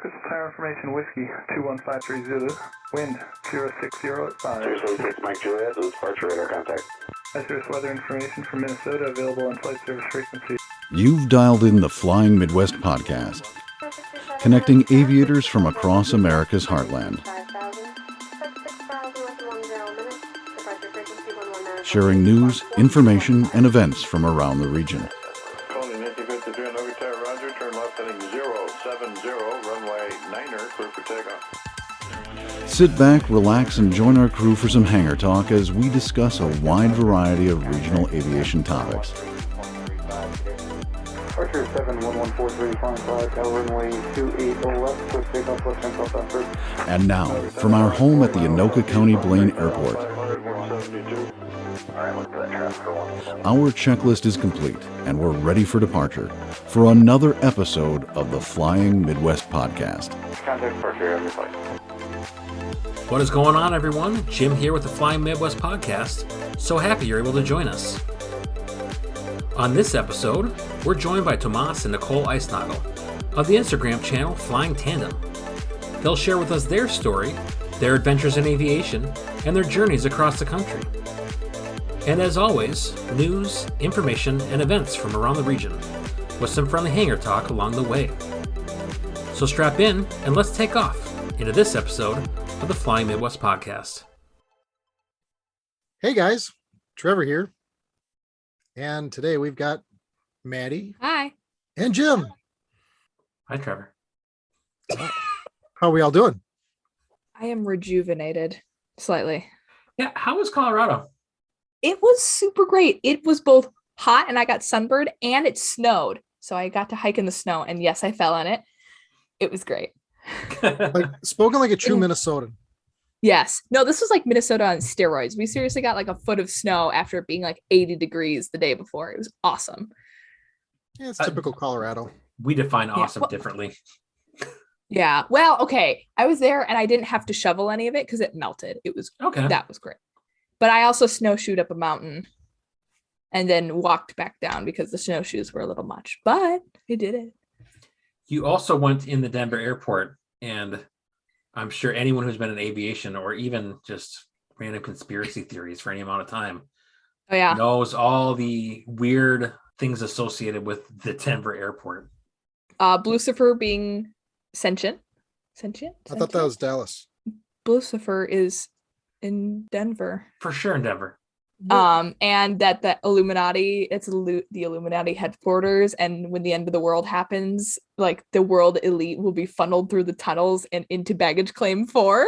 Crystal Tower Information Whiskey 21530 Zulu, wind 060 at 5. 076 Mike Juliet, this is departure radar contact. Hazardous weather information from Minnesota available on flight service frequency. You've dialed in the Flying Midwest podcast, connecting aviators from across America's heartland, sharing news, information, and events from around the region. Calling Nancy 53 on Oak Tower, Roger, turn left heading 070, runway 9er, clear for takeoff. Sit back, relax, and join our crew for some hangar talk as we discuss a wide variety of regional aviation topics. Departure 71143, flying 5, Tower runway 28 left, quick takeoff, left hand southbound first. And now, from our home at the Anoka County Blaine Airport, our checklist is complete, and we're ready for departure for another episode of the Flying Midwest podcast. Contact departure, every flight. What is going on, everyone? Jim here with the Flying Midwest podcast. So happy you're able to join us. On this episode, we're joined by Tomas and Nicole Icenoggle of the Instagram channel Flying Tandem. They'll share with us their story, their adventures in aviation, and their journeys across the country. And as always, news, information, and events from around the region, with some friendly hangar talk along the way. So strap in and let's take off into this episode of the Flying Midwest podcast. Hey guys, Trevor here. And today we've got Maddie. Hi. And Jim. Hi, Trevor. How are we all doing? I am rejuvenated slightly. Yeah, how was Colorado? It was super great. It was both hot and I got sunburned and it snowed. So I got to hike in the snow and yes, I fell in it. It was great. Like spoken like a true Minnesotan. Yes. No, this was like Minnesota on steroids. We seriously got like a foot of snow after it being like 80 degrees the day before. It was awesome. Yeah, it's typical Colorado. We define awesome well, differently. Yeah. Well, okay. I was there and I didn't have to shovel any of it because it melted. It was Okay. That was great. But I also snowshoed up a mountain and then walked back down because the snowshoes were a little much, but I did it. You also went in the Denver airport, and I'm sure anyone who's been in aviation or even just random conspiracy theories for any amount of time knows all the weird things associated with the Denver airport. Lucifer being sentient. I thought that was Dallas. Lucifer is in Denver. For sure in Denver. And that the Illuminati, the Illuminati headquarters, and when the end of the world happens, like the world elite will be funneled through the tunnels and into baggage claim 4.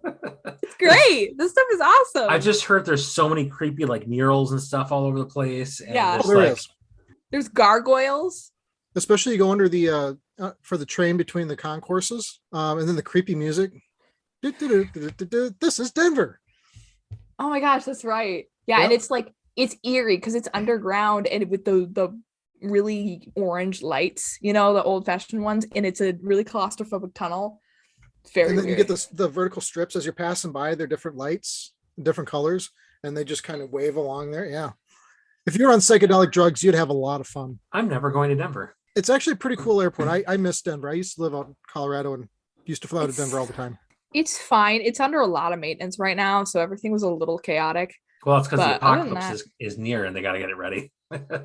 It's great. This stuff is awesome. I just heard there's so many creepy like murals and stuff all over the place. And Yeah. there's, There like, is. There's gargoyles. Especially you go under the for the train between the concourses, and then the creepy music. This is Denver. Oh my gosh, that's right. Yeah, Yep. and it's like it's eerie because it's underground and with the really orange lights, you know, the old-fashioned ones, and it's a really claustrophobic tunnel. It's very And then you weird. get the vertical strips as you're passing by. They're different lights, different colors, and they just kind of wave along there. Yeah. If you're on psychedelic drugs, you'd have a lot of fun. I'm never going to Denver. It's actually a pretty cool airport. I miss Denver. I used to live out in Colorado and used to fly out of It's- Denver all the time. It's fine. It's under a lot of maintenance right now, so everything was a little chaotic. Well, it's because the But other than apocalypse is near and they got to get it ready.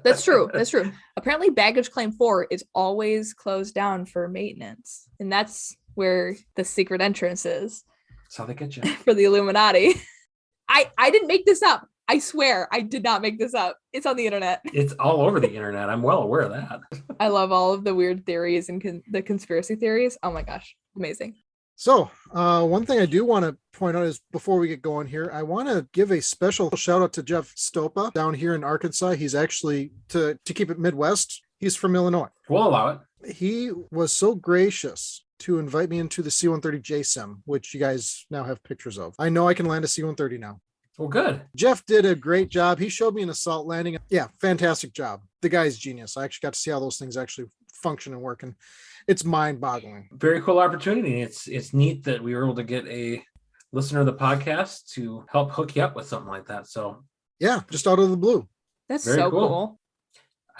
That's true. That's true. Apparently, baggage claim 4 is always closed down for maintenance, and that's where the secret entrance is That's how they get you. for the Illuminati. I didn't make this up. I swear, I did not make this up. It's on the internet. It's all over the internet. I'm well aware of that. I love all of the weird theories and the conspiracy theories. Oh my gosh, amazing. So one thing I do want to point out is before we get going here, I want to give a special shout out to Jeff Stopa down here in Arkansas. He's actually, to keep it Midwest, he's from Illinois. We'll allow it. He was so gracious to invite me into the C-130 JSIM, which you guys now have pictures of. I know I can land a C-130 now. Well, good. Jeff did a great job. He showed me an assault landing. Yeah, fantastic job. The guy's genius. I actually got to see how those things actually function and work. And it's mind-boggling. Very cool opportunity. It's neat that we were able to get a listener of the podcast to help hook you up with something like that. So Yeah, just out of the blue. That's Very so cool. cool.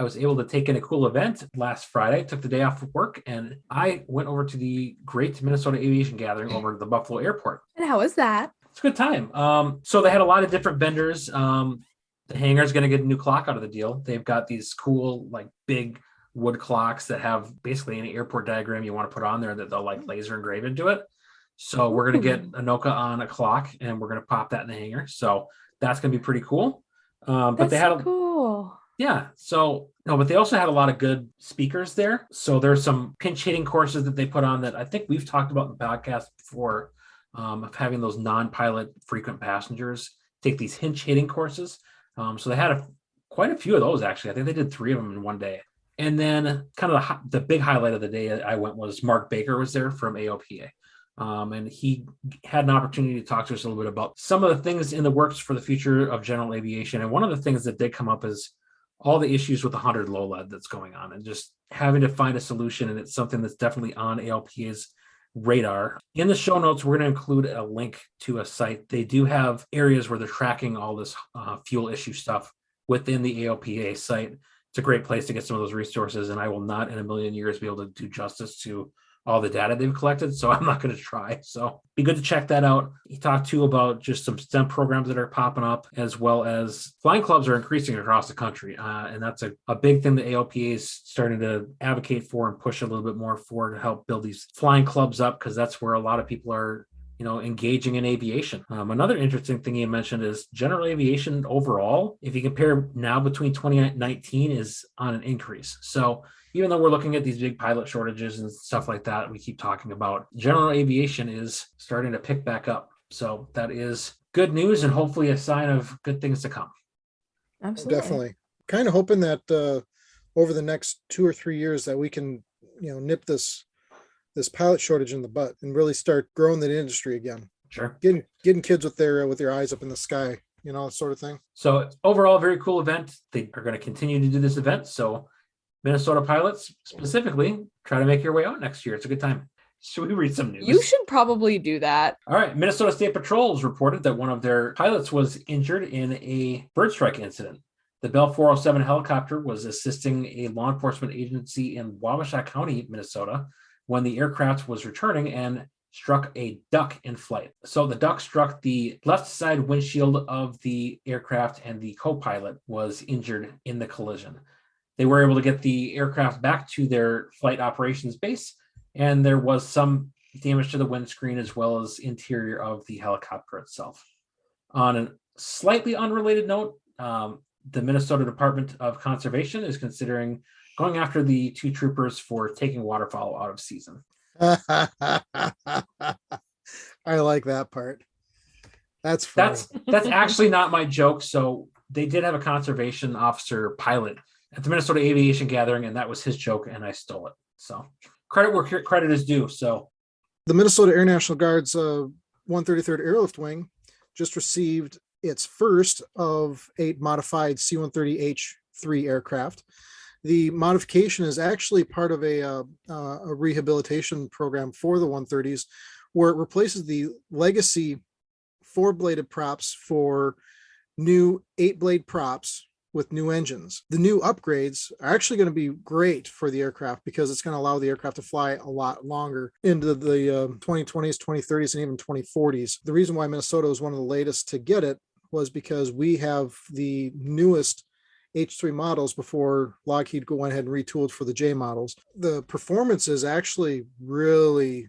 I was able to take in a cool event last Friday, took the day off of work, and I went over to the Great Minnesota Aviation Gathering over at the Buffalo Airport. And how was that? It's a good time. So they had a lot of different vendors. The hangar's going to get a new clock out of the deal. They've got these cool, like big wood clocks that have basically any airport diagram you want to put on there that they'll like laser engrave into it. So we're going to get Anoka on a clock and we're going to pop that in the hangar. So that's going to be pretty cool. But they had cool. Yeah. So, no, but they also had a lot of good speakers there. So there's some pinch hitting courses that they put on that I think we've talked about in the podcast before, of having those non-pilot frequent passengers take these pinch hitting courses. So they had quite a few of those, actually. I think they did 3 of them in one day. And then kind of the big highlight of the day I went was Mark Baker was there from AOPA. And he had an opportunity to talk to us a little bit about some of the things in the works for the future of general aviation. And one of the things that did come up is all the issues with the 100 low lead that's going on and just having to find a solution. And it's something that's definitely on ALPA's radar. In the show notes, we're going to include a link to a site. They do have areas where they're tracking all this fuel issue stuff within the ALPA site. It's a great place to get some of those resources. And I will not in a million years be able to do justice to all the data they've collected. So I'm not going to try. So be good to check that out. He talked too about just some STEM programs that are popping up, as well as flying clubs are increasing across the country. And that's a big thing that ALPA is starting to advocate for and push a little bit more for to help build these flying clubs up, because that's where a lot of people are, engaging in aviation. Another interesting thing you mentioned is general aviation overall, if you compare now between 2019 is on an increase. So even though we're looking at these big pilot shortages and stuff like that, we keep talking about, general aviation is starting to pick back up. So that is good news and hopefully a sign of good things to come. Absolutely. Definitely. Kind of hoping that over the next 2 or 3 years that we can, nip this pilot shortage in the butt and really start growing that industry again. Sure. Getting kids with their eyes up in the sky, sort of thing. So overall, very cool event. They are going to continue to do this event. So Minnesota pilots specifically, try to make your way out next year. It's a good time. Should we read some news? You should probably do that. All right. Minnesota State Patrol has reported that one of their pilots was injured in a bird strike incident. The Bell 407 helicopter was assisting a law enforcement agency in Wausau County, Minnesota, when the aircraft was returning and struck a duck in flight. So the duck struck the left side windshield of the aircraft and the co-pilot was injured in the collision. They were able to get the aircraft back to their flight operations base, and there was some damage to the windscreen as well as interior of the helicopter itself. On a slightly unrelated note, the Minnesota Department of Conservation is considering going after the 2 troopers for taking waterfowl out of season. I like that part. That's funny. That's actually not my joke. So they did have a conservation officer pilot at the Minnesota Aviation Gathering, and that was his joke, and I stole it. So credit where credit is due. So the Minnesota Air National Guard's 133rd Airlift Wing just received its first of 8 modified C-130H-3 aircraft. The modification is actually part of a rehabilitation program for the 130s, where it replaces the legacy 4-bladed props for new 8-blade props with new engines. The new upgrades are actually going to be great for the aircraft because it's going to allow the aircraft to fly a lot longer into the 2020s, 2030s, and even 2040s. The reason why Minnesota was one of the latest to get it was because we have the newest H3 models before Lockheed went ahead and retooled for the J models. The performance is actually really,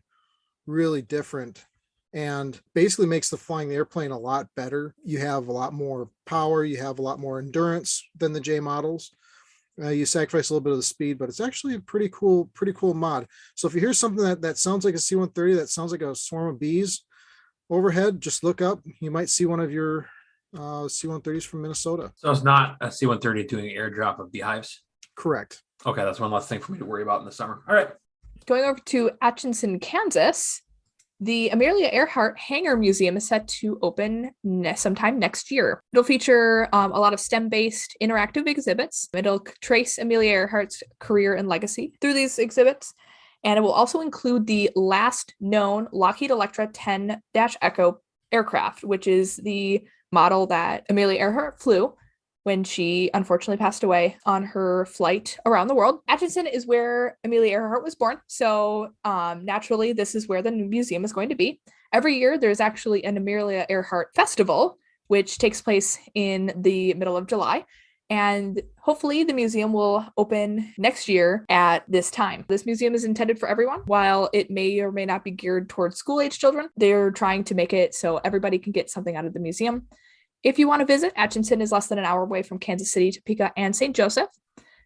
really different and basically makes the flying the airplane a lot better. You have a lot more power, you have a lot more endurance than the J models. You sacrifice a little bit of the speed, but it's actually a pretty cool mod. So if you hear something that sounds like a C-130, that sounds like a swarm of bees overhead, just look up. You might see one of your C-130s from Minnesota. So it's not a C-130 doing an airdrop of beehives? Correct. Okay, that's one less thing for me to worry about in the summer. All right. Going over to Atchison, Kansas, the Amelia Earhart Hangar Museum is set to open sometime next year. It'll feature a lot of STEM-based interactive exhibits. It'll trace Amelia Earhart's career and legacy through these exhibits. And it will also include the last known Lockheed Electra 10-Echo aircraft, which is the model that Amelia Earhart flew when she unfortunately passed away on her flight around the world. Atchison is where Amelia Earhart was born. So naturally, this is where the new museum is going to be. Every year, there's actually an Amelia Earhart festival, which takes place in the middle of July. And hopefully the museum will open next year at this time. This museum is intended for everyone. While it may or may not be geared towards school-age children, they're trying to make it so everybody can get something out of the museum. If you want to visit, Atchison is less than an hour away from Kansas City, Topeka, and St. Joseph.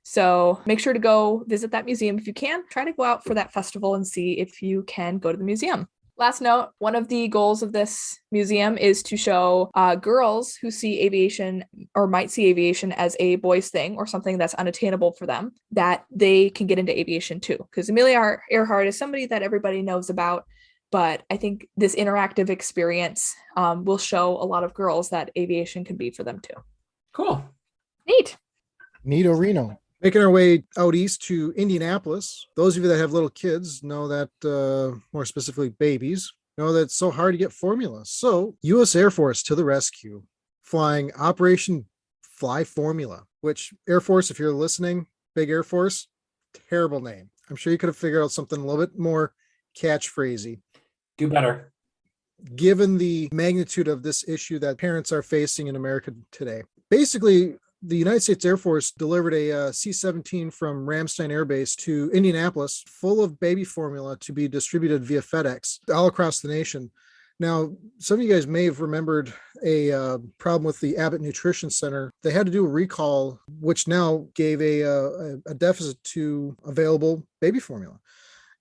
So make sure to go visit that museum if you can. Try to go out for that festival and see if you can go to the museum. Last note, one of the goals of this museum is to show girls who see aviation or might see aviation as a boys thing or something that's unattainable for them, that they can get into aviation too. Because Amelia Earhart is somebody that everybody knows about, but I think this interactive experience will show a lot of girls that aviation can be for them too. Cool. Neat. Neato Reno. Making our way out east to Indianapolis. Those of you that have little kids know that, more specifically babies, know that it's so hard to get formula. So U.S. Air Force to the rescue, flying Operation Fly Formula, which Air Force, if you're listening, big Air Force, terrible name. I'm sure you could have figured out something a little bit more catchphrasey. Do better. Given the magnitude of this issue that parents are facing in America today. Basically, the United States Air Force delivered a C-17 from Ramstein Air Base to Indianapolis full of baby formula to be distributed via FedEx all across the nation. Now, some of you guys may have remembered a problem with the Abbott Nutrition Center. They had to do a recall, which now gave a deficit to available baby formula.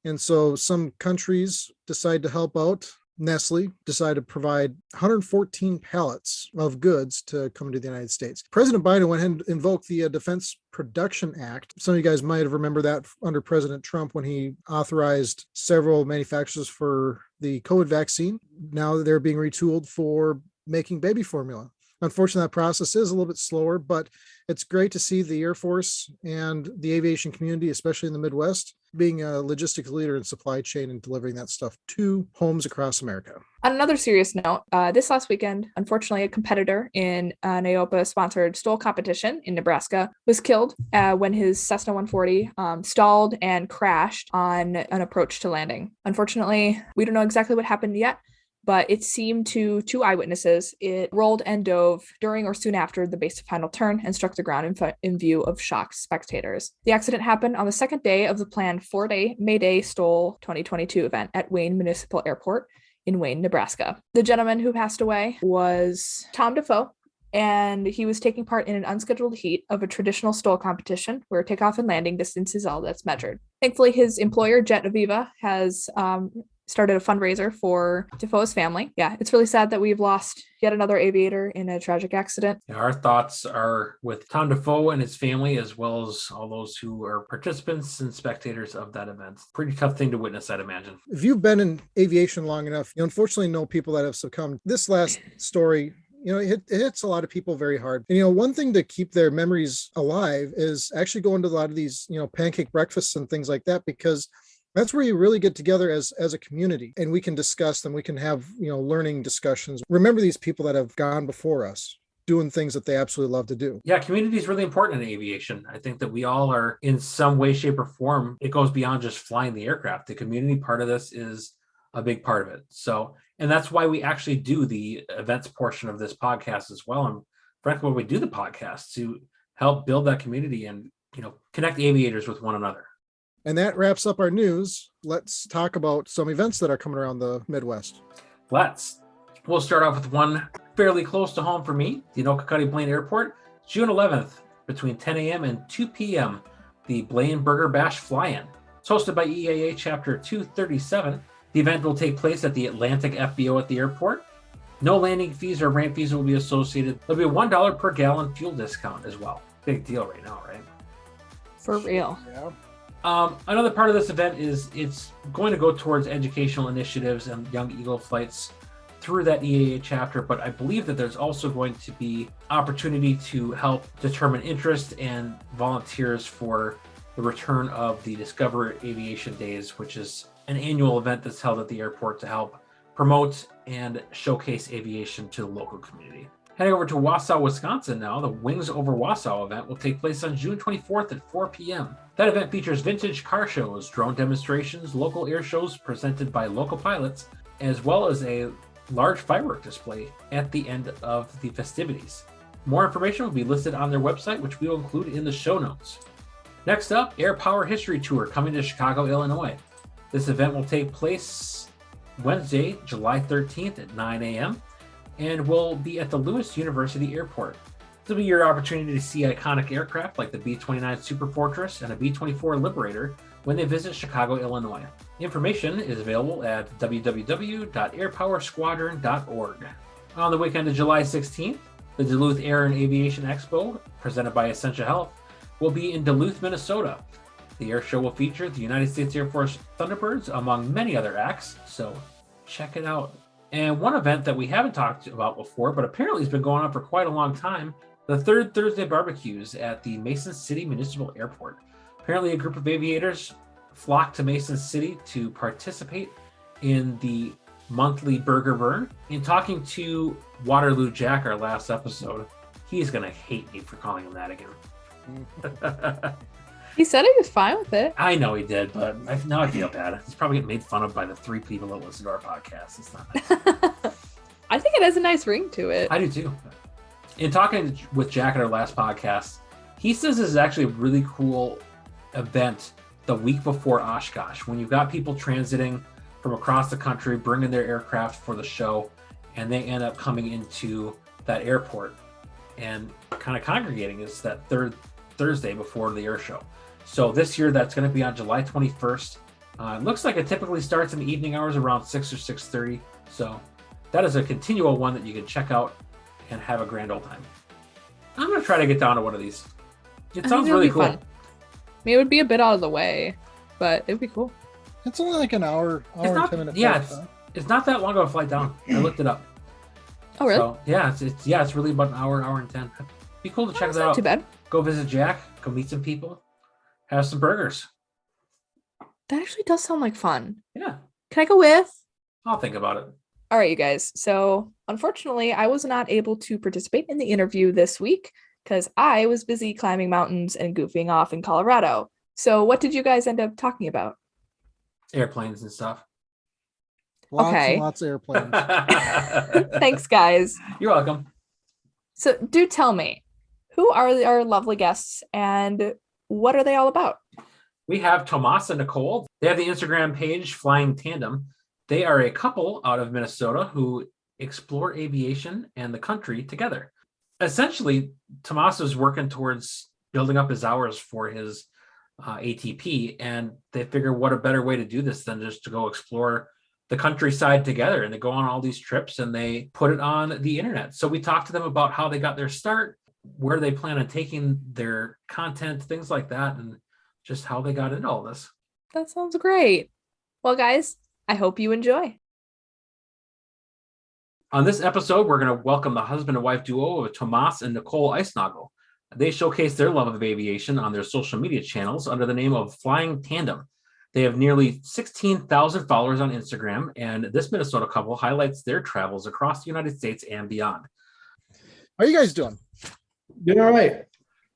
And so some countries decide to help out. Nestle decided to provide 114 pallets of goods to come to the United States. President Biden went ahead and invoked the Defense Production Act. Some of you guys might have remembered that under President Trump when he authorized several manufacturers for the COVID vaccine. Now they're being retooled for making baby formula. Unfortunately, that process is a little bit slower, but it's great to see the Air Force and the aviation community, especially in the Midwest, being a logistics leader in supply chain and delivering that stuff to homes across America. On another serious note, this last weekend, unfortunately, a competitor in an AOPA-sponsored Stol competition in Nebraska was killed when his Cessna 140 stalled and crashed on an approach to landing. Unfortunately, we don't know exactly what happened yet, but it seemed to two eyewitnesses, it rolled and dove during or soon after the base of final turn and struck the ground in view of shocked spectators. The accident happened on the second day of the planned 4-day May Day Stol 2022 event at Wayne Municipal Airport in Wayne, Nebraska. The gentleman who passed away was Tom Defoe, and he was taking part in an unscheduled heat of a traditional Stol competition where takeoff and landing distance is all that's measured. Thankfully, his employer, Jet Aviva, has started a fundraiser for Defoe's family. Yeah, it's really sad that we've lost yet another aviator in a tragic accident. Yeah, our thoughts are with Tom Defoe and his family, as well as all those who are participants and spectators of that event. Pretty tough thing to witness, I'd imagine. If you've been in aviation long enough, you unfortunately know people that have succumbed. This last story, it hits a lot of people very hard. And, one thing to keep their memories alive is actually going to a lot of these, pancake breakfasts and things like that, because that's where you really get together as a community, and we can discuss them. We can have, learning discussions. Remember these people that have gone before us doing things that they absolutely love to do. Yeah, community is really important in aviation. I think that we all are in some way, shape, or form. It goes beyond just flying the aircraft. The community part of this is a big part of it. So, and that's why we actually do the events portion of this podcast as well. And frankly, why we do the podcast, to help build that community and, connect aviators with one another. And that wraps up our news. Let's talk about some events that are coming around the Midwest. We'll start off with one fairly close to home for me, the Anoka County Blaine Airport, June 11th, between 10 a.m. and 2 p.m., the Blaine Burger Bash Fly-In. It's hosted by EAA Chapter 237. The event will take place at the Atlantic FBO at the airport. No landing fees or ramp fees will be associated. There'll be a $1 per gallon fuel discount as well. Big deal right now, right? For real. Yeah. Another part of this event is it's going to go towards educational initiatives and Young Eagle flights through that EAA chapter, but I believe that there's also going to be opportunity to help determine interest and volunteers for the return of the Discover Aviation Days, which is an annual event that's held at the airport to help promote and showcase aviation to the local community. Heading over to Wausau, Wisconsin now, the Wings Over Wausau event will take place on June 24th at 4 p.m. That event features vintage car shows, drone demonstrations, local air shows presented by local pilots, as well as a large firework display at the end of the festivities. More information will be listed on their website, which we will include in the show notes. Next up, Air Power History Tour coming to Chicago, Illinois. This event will take place Wednesday, July 13th at 9 a.m. and will be at the Lewis University Airport. This will be your opportunity to see iconic aircraft like the B-29 Super Fortress and a B-24 Liberator when they visit Chicago, Illinois. Information is available at www.airpowersquadron.org. On the weekend of July 16th, the Duluth Air and Aviation Expo, presented by Essentia Health, will be in Duluth, Minnesota. The air show will feature the United States Air Force Thunderbirds, among many other acts, so check it out. And one event that we haven't talked about before, but apparently has been going on for quite a long time, the Third Thursday barbecues at the Mason City Municipal Airport. Apparently a group of aviators flocked to Mason City to participate in the monthly burger burn. In talking to Waterloo Jack, our last episode, he's going to hate me for calling him that again. He said he was fine with it. I know he did, but now I feel bad. He's probably getting made fun of by the 3 people that listen to our podcast. It's not nice. I think it has a nice ring to it. I do too. In talking with Jack at our last podcast, he says this is actually a really cool event the week before Oshkosh, when you've got people transiting from across the country, bringing their aircraft for the show, and they end up coming into that airport and kind of congregating. It's that third Thursday before the air show. So this year, that's going to be on July 21st. It looks like it typically starts in the evening hours around 6 or 6:30. So that is a continual one that you can check out and have a grand old time. I'm going to try to get down to one of these. It sounds really cool. Fun. I mean, it would be a bit out of the way, but it'd be cool. It's only like an hour and 10 minutes. Yeah, it's not that long of a flight down. I looked it up. Oh, really? So, yeah, it's really about an hour and 10. It'd be cool to check that out. Not too bad. Go visit Jack, go meet some people, have some burgers. That actually does sound like fun. Yeah. Can I go with? I'll think about it. All right, you guys. So unfortunately, I was not able to participate in the interview this week because I was busy climbing mountains and goofing off in Colorado. So what did you guys end up talking about? Airplanes and stuff. Lots Okay. and lots of airplanes. Thanks, guys. You're welcome. So do tell me, who are our lovely guests and what are they all about? We have Tomas and Nicole. They have the Instagram page Flying Tandem. They are a couple out of Minnesota who explore aviation and the country together. Essentially, Tomas is working towards building up his hours for his ATP, and they figure what a better way to do this than just to go explore the countryside together. And they go on all these trips and they put it on the internet. So we talked to them about how they got their start, where they plan on taking their content, things like that, and just how they got into all this. That sounds great. Well, guys, I hope you enjoy. On this episode, we're going to welcome the husband and wife duo of Tomas and Nicole Icenoggle. They showcase their love of aviation on their social media channels under the name of Flying Tandem. They have nearly 16,000 followers on Instagram, and this Minnesota couple highlights their travels across the United States and beyond. How are you guys doing? Doing all right.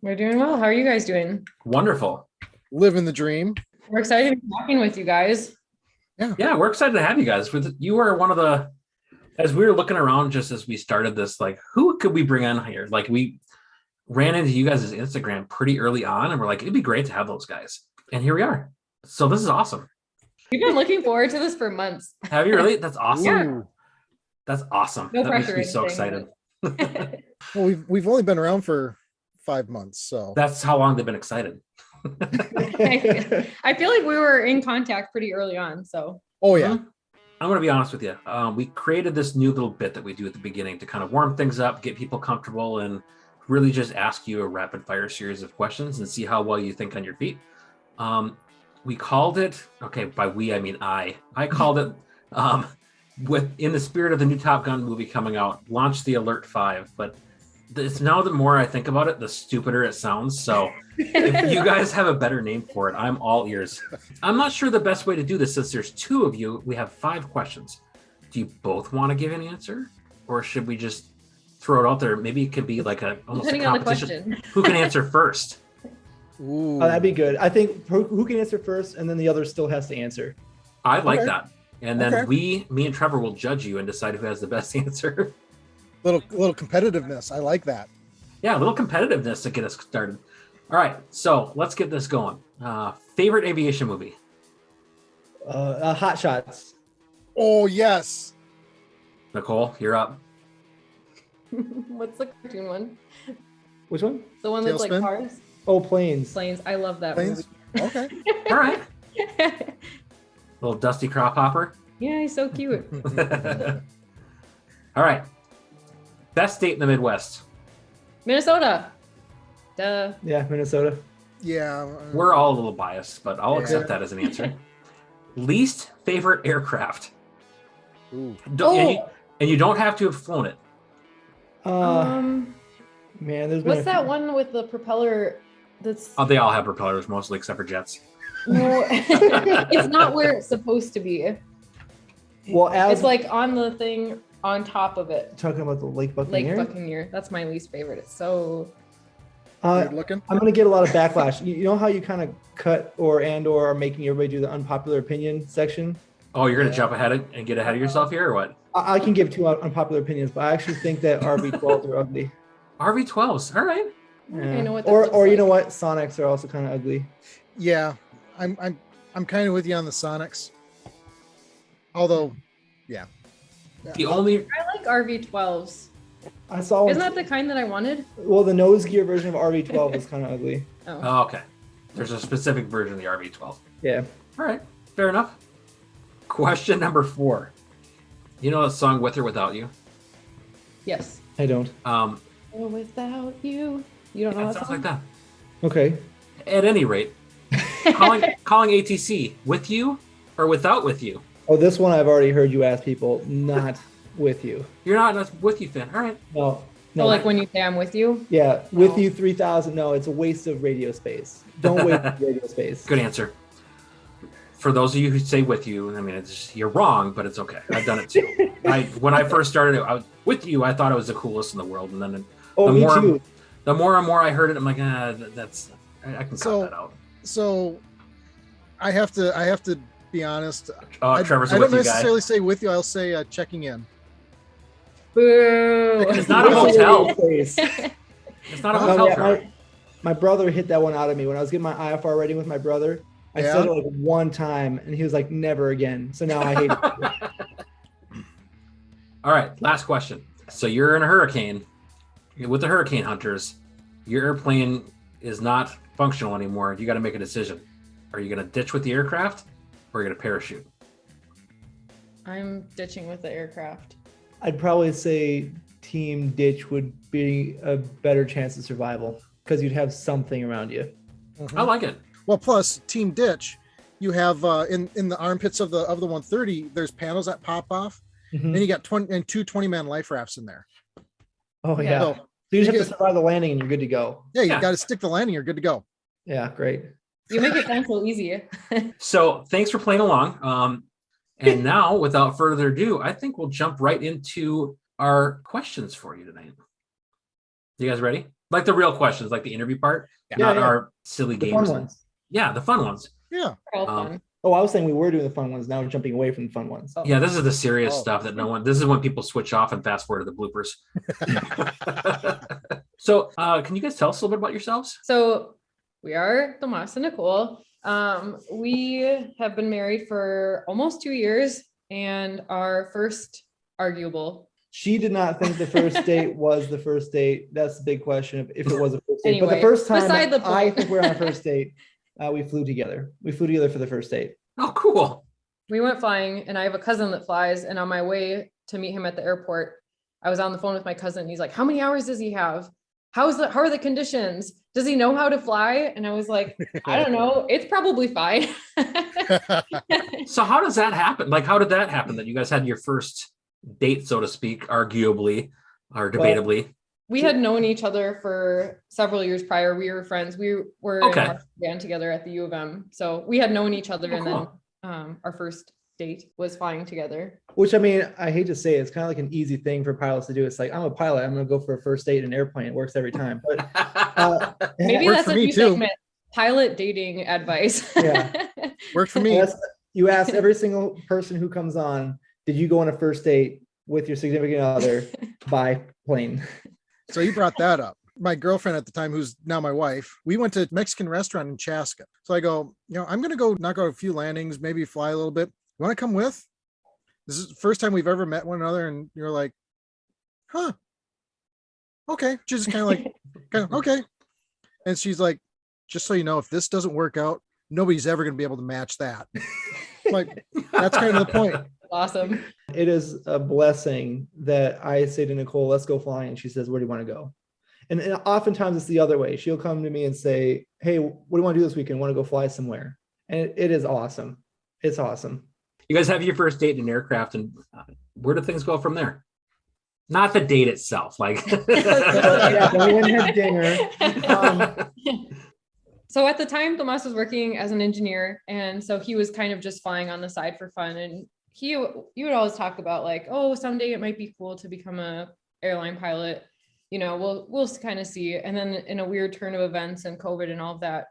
We're doing well. How are you guys doing? Wonderful. Living the dream. We're excited to be talking with you guys. Yeah, we're excited to have you guys. You are one of the, as we were looking around just as we started this, like, who could we bring on here? Like, we ran into you guys' Instagram pretty early on, and we're like, it'd be great to have those guys. And here we are. So this is awesome. We've been looking forward to this for months. Have you really? That's awesome. Yeah. That's awesome. No That makes pressure me or so anything, excited. Well, we've only been around for 5 months, so That's how long they've been excited. I feel like we were in contact pretty early on. So oh yeah. I'm going to be honest with you. We created this new little bit that we do at the beginning to kind of warm things up, get people comfortable, and really just ask you a rapid fire series of questions and see how well you think on your feet. We called it, okay, by we, I mean I called it, in the spirit of the new Top Gun movie coming out, Launch the Alert 5, but it's now the more I think about it, the stupider it sounds. So if you guys have a better name for it, I'm all ears. I'm not sure the best way to do this, since there's 2 of you, we have 5 questions. Do you both want to give an answer, or should we just throw it out there. Maybe it could be like almost a Depending on the competition. question. Who can answer first? Ooh. Oh, that'd be good. I think who can answer first, and then the other still has to answer. I like Okay. that. And then Okay. me and Trevor will judge you and decide who has the best answer. Little competitiveness. I like that. Yeah, a little competitiveness to get us started. All right, so let's get this going. Favorite aviation movie? Hot Shots. Oh yes. Nicole, you're up. What's the cartoon one? Which one? The one that's like Tailspin? cars, Oh, Planes. planes. I love that Planes? Okay. All right, movie. little dusty crop hopper. Yeah, he's so cute. All right, best state in the Midwest. Minnesota. Duh. Yeah, Minnesota. Yeah. We're all a little biased, but I'll Yeah. accept that as an answer. Least favorite aircraft. Ooh. And you don't have to have flown it. Man, there's been What's that one with the propeller? That's Oh, they all have propellers, mostly except for jets. no. It's not where it's supposed to be. Well, as It's like on the thing on top of it. talking about the Lake Lake Buccaneer. Buccaneer. That's my least favorite. It's so Weird looking. I'm gonna get a lot of backlash. You know how you kind of cut or are making everybody do the unpopular opinion section? Oh, you're gonna jump ahead and get ahead of yourself here, or what? I can give two unpopular opinions, but I actually think that RV-12s are ugly. RV-12s. All right. I know what that Or looks you like. know what? Sonics are also kind of ugly. Yeah. I'm kind of with you on the Sonics. Although, yeah. The only I like RV-12s. I saw one. Isn't that the kind that I wanted? Well, the nose gear version of RV-12 is kind of ugly. Oh. Oh, okay. There's a specific version of the RV-12. Yeah. All right. Fair enough. Question number 4. You know the song With or Without You? Yes. I don't. Um, Oh, without you. You don't know it that sounds song? like that. Okay. At any rate, calling ATC with you or without with you? Oh, this one I've already heard you ask people, not with you. You're not a with you fan. All right. No. Oh, like when you say I'm with you? Yeah, with Oh. you 3000. No, it's a waste of radio space. Don't waste radio space. Good answer. For those of you who say with you, I mean, you're wrong, but it's okay. I've done it too. When I first started, I was with you. I thought it was the coolest in the world, and then Oh, the me more too. the more and more I heard it, I'm like, that's I can So- cut that out. So I have to be honest. Trevor's a I with don't you guy. necessarily say with you. I'll say checking in. Boo. It's not a hotel. Place. It's not a No, hotel. yeah, Trevor. my brother hit that one out of me when I was getting my IFR rating with my brother. I Yeah? said it like one time, and he was like, "Never again." So now I hate it. All right, last question. So you're in a hurricane. You're with the hurricane hunters. Your airplane is not functional anymore. You got to make a decision. Are you going to ditch with the aircraft, or are you going to parachute? I'm ditching with the aircraft. I'd probably say Team Ditch would be a better chance of survival because you'd have something around you. I like it. Well, plus Team Ditch, you have in the armpits of the 130. There's panels that pop off, Mhm. and you got two 20-man life rafts in there. Oh Yeah. yeah. So So you just you have to survive the landing, and you're good to go. yeah, you Yeah. got to stick the landing. You're good to go. Yeah, great. You make it sound so easy. So thanks for playing along. And now, without further ado, I think we'll jump right into our questions for you tonight. You guys ready? Like the real questions, like the interview part, not Yeah. our silly The games. fun ones. Yeah, the fun ones. Yeah. They're all fun. Oh, I was saying we were doing the fun ones. Now we're jumping away from the fun ones. Yeah, this is the serious Oh. stuff that this is when people switch off and fast forward to the bloopers. So, can you guys tell us a little bit about yourselves? So we are Tomas and Nicole. We have been married for almost 2 years, and our first arguable. She did not think the first date was the first date. That's the big question if it was a first date. But the Anyway, first time beside the I point. think we're on a first date, we flew together. We flew together for the first date. Oh, cool. We went flying, and I have a cousin that flies, and on my way to meet him at the airport, I was on the phone with my cousin, and he's like, how many hours does he have? How are the conditions? Does he know how to fly? And I was like, I don't know. It's probably fine. So how does that happen? Like, how did that happen that you guys had your first date, so to speak, arguably or debatably? We had known each other for several years prior. We were friends. We were Okay. in a band together at the U of M. So we had known each other, Oh, and cool. then our first date was flying together. Which, I mean, I hate to say it, it's kind of like an easy thing for pilots to do. It's like, I'm a pilot, I'm going to go for a first date in an airplane. It works every time. But Maybe Worked that's for a me new too. segment. Pilot dating advice. Yeah. Worked for me. You ask every single person who comes on, did you go on a first date with your significant other by plane? So you brought that up. My girlfriend at the time, who's now my wife, we went to a Mexican restaurant in Chaska. So I go, I'm going to go knock out a few landings, maybe fly a little bit. You want to come with? This is the first time we've ever met one another. And you're like, huh, okay. She's just kind of okay. And she's like, just so you know, if this doesn't work out, nobody's ever going to be able to match that. Like, that's kind of the point. Awesome. It is a blessing that I say to Nicole, let's go flying. And she says, where do you want to go? And oftentimes it's the other way. She'll come to me and say, hey, what do you want to do this weekend? Want to go fly somewhere? And it is awesome. It's awesome. You guys have your first date in an aircraft, and where do things go from there? Not the date itself, like. Yeah, we went and had dinner. So at the time, Tomas was working as an engineer, and so he was kind of just flying on the side for fun. And you would always talk about like, oh, someday it might be cool to become a airline pilot. We'll kind of see. And then in a weird turn of events and COVID and all of that,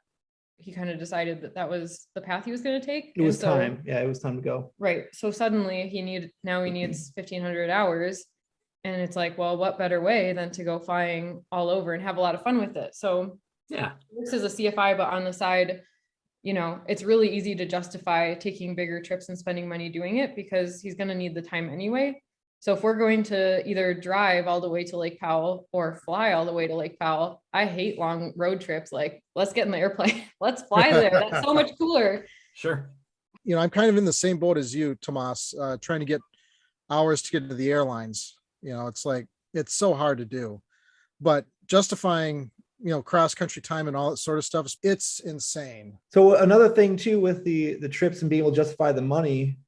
he kind of decided that was the path he was going to take. It was time. Yeah, it was time to go. Right. So suddenly he needs 1,500 hours. And it's like, well, what better way than to go flying all over and have a lot of fun with it? So yeah, this is a CFI, but on the side, it's really easy to justify taking bigger trips and spending money doing it because he's going to need the time anyway. So if we're going to either drive all the way to Lake Powell or fly all the way to Lake Powell, I hate long road trips. Like, let's get in the airplane. Let's fly there. That's so much cooler. Sure. I'm kind of in the same boat as you, Tomas, trying to get hours to get into the airlines. It's like, it's so hard to do, but justifying, cross country time and all that sort of stuff, it's insane. So another thing too, with the trips and being able to justify the money,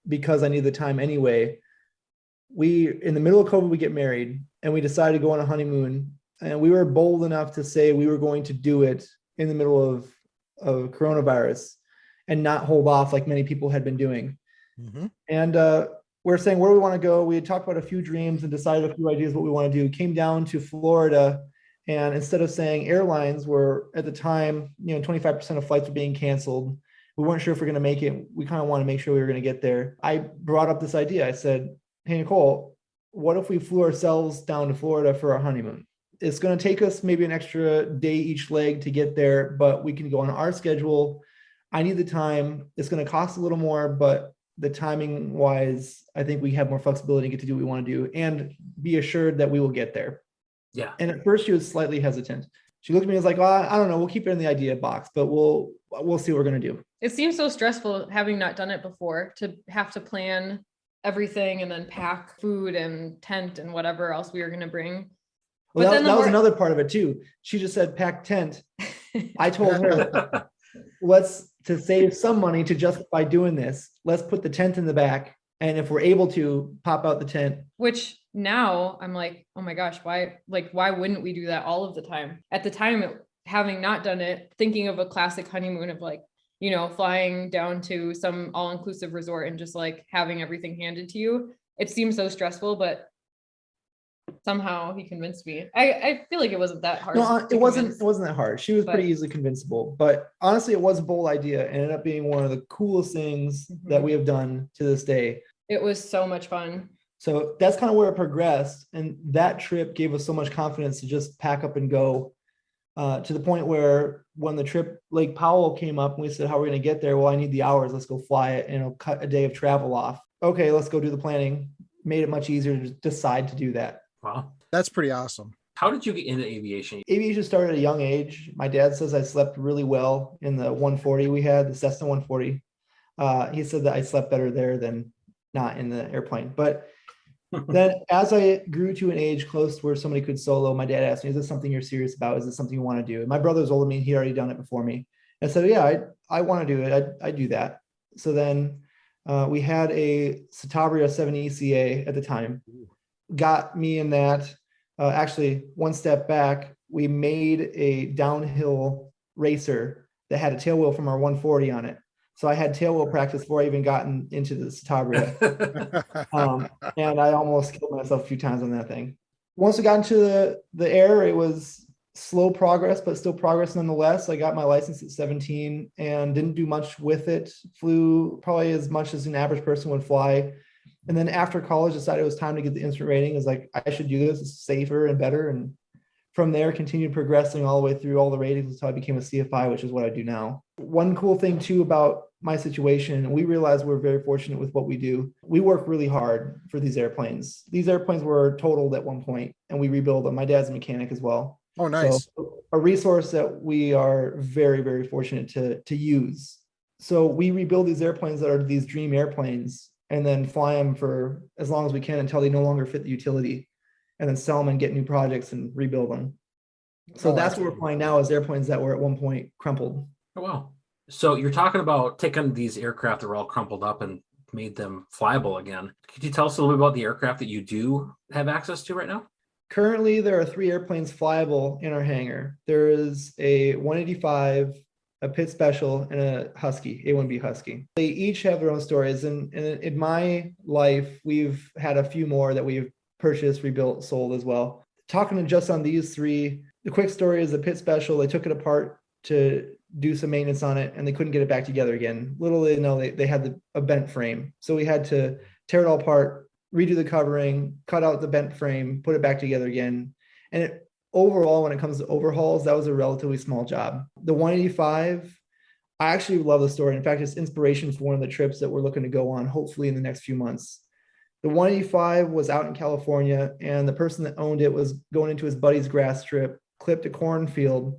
because I need the time anyway, in the middle of COVID, we get married and we decided to go on a honeymoon, and we were bold enough to say we were going to do it in the middle of coronavirus and not hold off like many people had been doing. Mm-hmm. And we're saying where we want to go. We had talked about a few dreams and decided a few ideas what we want to do. Came down to Florida, and instead of saying airlines were at the time, 25% of flights were being canceled. We weren't sure if we're going to make it. We kind of want to make sure we were going to get there. I brought up this idea. I said, hey, Nicole, what if we flew ourselves down to Florida for our honeymoon? It's going to take us maybe an extra day each leg to get there, but we can go on our schedule. I need the time. It's going to cost a little more, but the timing wise, I think we have more flexibility to get to do what we want to do and be assured that we will get there. Yeah. And at first she was slightly hesitant. She looked at me and was like, well, I don't know. We'll keep it in the idea box, but we'll see what we're going to do. It seems so stressful having not done it before to have to plan everything and then pack food and tent and whatever else we were going to bring. Well, that was another part of it too. She just said pack tent. I told her, to save some money to justify doing this, let's put the tent in the back. And if we're able to, pop out the tent. Which now I'm like, oh my gosh, why wouldn't we do that all of the time? At the time, having not done it, thinking of a classic honeymoon of like, flying down to some all-inclusive resort and just like having everything handed to you. It seems so stressful, but somehow he convinced me. I feel like it wasn't that hard. No, it wasn't that hard. She was pretty easily convincible, but honestly, it was a bold idea and ended up being one of the coolest things that we have done to this day. It was so much fun. So that's kind of where it progressed. And that trip gave us so much confidence to just pack up and go, to the point where when the trip Lake Powell came up and we said, how are we going to get there? Well, I need the hours. Let's go fly it and it'll cut a day of travel off. Okay, let's go do the planning. Made it much easier to decide to do that. Wow. That's pretty awesome. How did you get into aviation? Aviation started at a young age. My dad says I slept really well in the 140 we had, the Cessna 140. He said that I slept better there than not in the airplane. But then as I grew to an age close to where somebody could solo, my dad asked me, is this something you're serious about? Is this something you want to do? And my brother was older than me. He'd already done it before me. And I said, yeah, I want to do it. I do that. So then we had a Citabria 7 ECA at the time. Got me in that. Actually, one step back, we made a downhill racer that had a tailwheel from our 140 on it. So I had tailwheel practice before I even gotten into the Citabria. And I almost killed myself a few times on that thing. Once we got into the air, it was slow progress, but still progress nonetheless. I got my license at 17 and didn't do much with it. Flew probably as much as an average person would fly. And then after college, decided it was time to get the instrument rating. I was like, I should do this. It's safer and better. And from there, continued progressing all the way through all the ratings until I became a CFI, which is what I do now. One cool thing too about my situation, we realize we're very fortunate with what we do. We work really hard for these airplanes. These airplanes were totaled at one point and we rebuild them. My dad's a mechanic as well. Oh, nice. So a resource that we are very, very fortunate to use. So we rebuild these airplanes that are these dream airplanes and then fly them for as long as we can until they no longer fit the utility, and then sell them and get new projects and rebuild them. So that's what we're flying now, is airplanes that were at one point crumpled. Oh, wow. So you're talking about taking these aircraft that were all crumpled up and made them flyable again. Could you tell us a little bit about the aircraft that you do have access to right now? Currently, there are 3 airplanes flyable in our hangar. There is a 185, a Pit Special, and a Husky, A1B Husky. They each have their own stories. And in my life, we've had a few more that we've purchased, rebuilt, sold as well. Talking just on these 3, the quick story is the Pit Special. They took it apart to do some maintenance on it and they couldn't get it back together again. Little they know they had a bent frame. So we had to tear it all apart, redo the covering, cut out the bent frame, put it back together again. And overall, when it comes to overhauls, that was a relatively small job. The 185, I actually love the story. In fact, it's inspiration for one of the trips that we're looking to go on, hopefully in the next few months. The 185 was out in California, and the person that owned it was going into his buddy's grass strip, clipped a cornfield,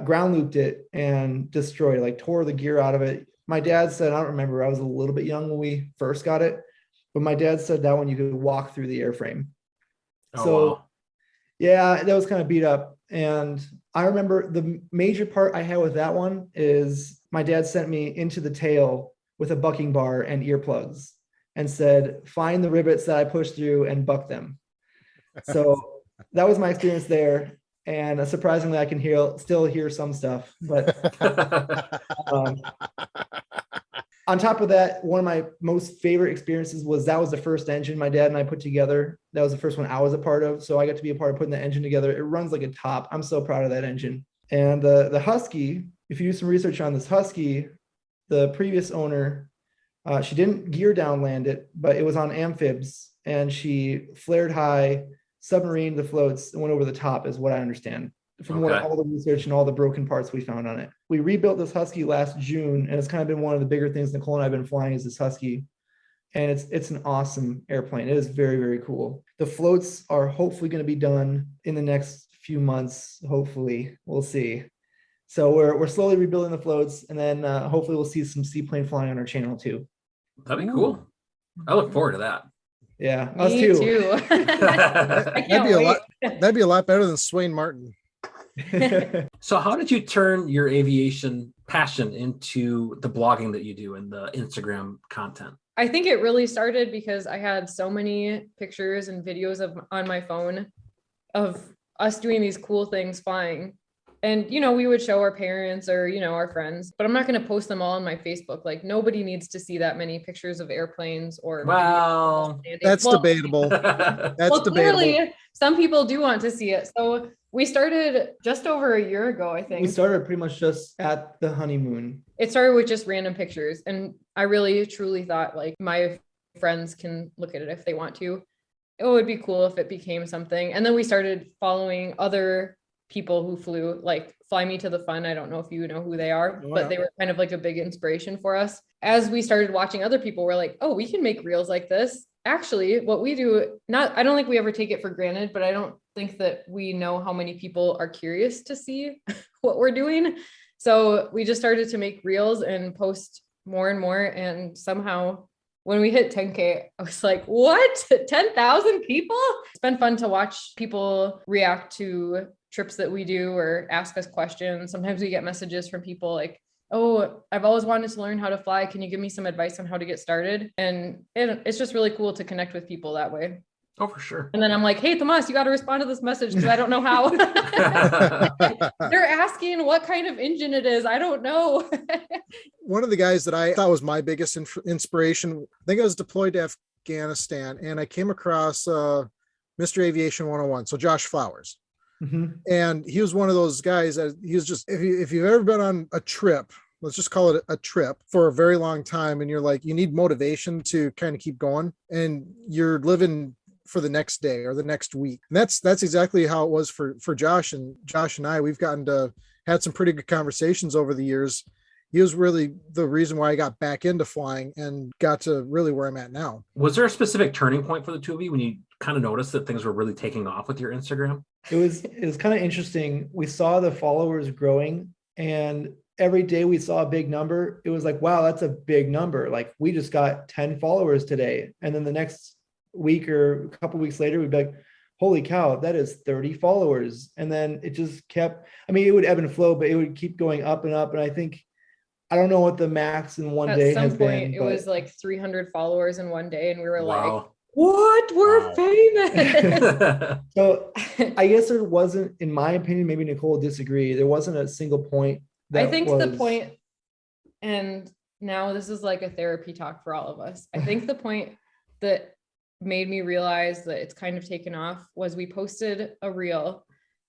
ground looped it, and destroyed it, like tore the gear out of it. My dad said, I don't remember, I was a little bit young when we first got it, but my dad said that one you could walk through the airframe. Oh, So, wow. yeah, that was kind of beat up. And I remember the major part I had with that one is my dad sent me into the tail with a bucking bar and earplugs and said, find the rivets that I pushed through and buck them. So that was my experience there. And surprisingly, I can still hear some stuff. But on top of that, one of my most favorite experiences was that was the first engine my dad and I put together. That was the first one I was a part of. So I got to be a part of putting the engine together. It runs like a top. I'm so proud of that engine. And the Husky, if you do some research on this Husky, the previous owner, she didn't gear down land it, but it was on amphibs and she flared high, submarined the floats, and went over the top is what I understand from what all the research and all the broken parts we found on it. We rebuilt this Husky last June, and it's kind of been one of the bigger things Nicole and I have been flying is this Husky. And it's an awesome airplane. It is very, very cool. The floats are hopefully going to be done in the next few months. Hopefully, we'll see. So we're slowly rebuilding the floats, and then hopefully we'll see some seaplane flying on our channel too. That'd be cool. I look forward to that. Yeah, Me us too. That'd be a lot better than Swain Martin. So how did you turn your aviation passion into the blogging that you do and the Instagram content? I think it really started because I had so many pictures and videos on my phone of us doing these cool things flying. And, we would show our parents or, our friends, but I'm not going to post them all on my Facebook. Like nobody needs to see that many pictures of airplanes or. Well, that's debatable. That's debatable. Clearly some people do want to see it. So we started just over a year ago, I think. We started pretty much just at the honeymoon. It started with just random pictures. And I really, truly thought like my friends can look at it if they want to. It would be cool if it became something. And then we started following other people who flew, like Fly Me to the Fun. I don't know if you know who they are, but they were kind of like a big inspiration for us. As we started watching other people, we're like, oh, we can make reels like this. Actually, what we do, I don't think we ever take it for granted, but I don't think that we know how many people are curious to see what we're doing. So we just started to make reels and post more and more. And somehow when we hit 10K, I was like, what? 10,000 people? It's been fun to watch people react to trips that we do or ask us questions. Sometimes we get messages from people like, oh, I've always wanted to learn how to fly. Can you give me some advice on how to get started? And it's just really cool to connect with people that way. Oh, for sure. And then I'm like, hey, Tomas, you got to respond to this message because I don't know how. They're asking what kind of engine it is. I don't know. One of the guys that I thought was my biggest inspiration, I think I was deployed to Afghanistan, and I came across Mr. Aviation 101, so Josh Flowers. Mhm. And he was one of those guys that he was just, if you've ever been on a trip, let's just call it a trip for a very long time, and you're like, you need motivation to kind of keep going, and you're living for the next day or the next week. And that's exactly how it was for Josh and I. We've gotten to had some pretty good conversations over the years. He was really the reason why I got back into flying and got to really where I'm at now. Was there a specific turning point for the two of you when you kind of noticed that things were really taking off with your Instagram? It was kind of interesting. We saw the followers growing, and every day we saw a big number. It was like, wow, that's a big number. Like, we just got 10 followers today. And then the next week or a couple weeks later, we'd be like, holy cow, that is 30 followers. And then it just kept, I mean, it would ebb and flow, but it would keep going up and up. And I don't know what the max in one day has been. It was like 300 followers in one day. And we were like, Wow. what? We're famous. So I guess there wasn't, in my opinion, maybe Nicole will disagree, there wasn't a single point that I think the point, and now this is like a therapy talk for all of us. I think the point that made me realize that it's kind of taken off was we posted a reel,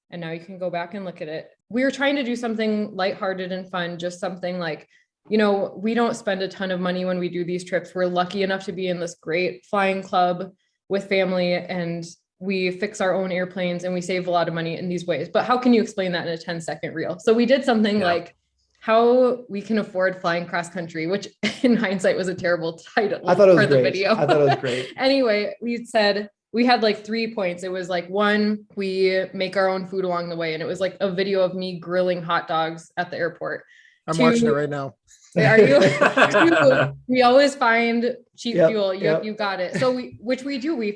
and now you can go back and look at it. We were trying to do something lighthearted and fun, just something like, you know, we don't spend a ton of money when we do these trips. We're lucky enough to be in this great flying club with family, and we fix our own airplanes and we save a lot of money in these ways. But how can you explain that in a 10-second reel? So we did something like how we can afford flying cross country, which in hindsight was a terrible title I thought it was for the great. video. I thought it was great. Anyway, we said we had like 3 points. It was like, 1, we make our own food along the way. And it was like a video of me grilling hot dogs at the airport. I'm 2, watching it right now. are you? 2, we always find cheap fuel. Yep. You got it. So we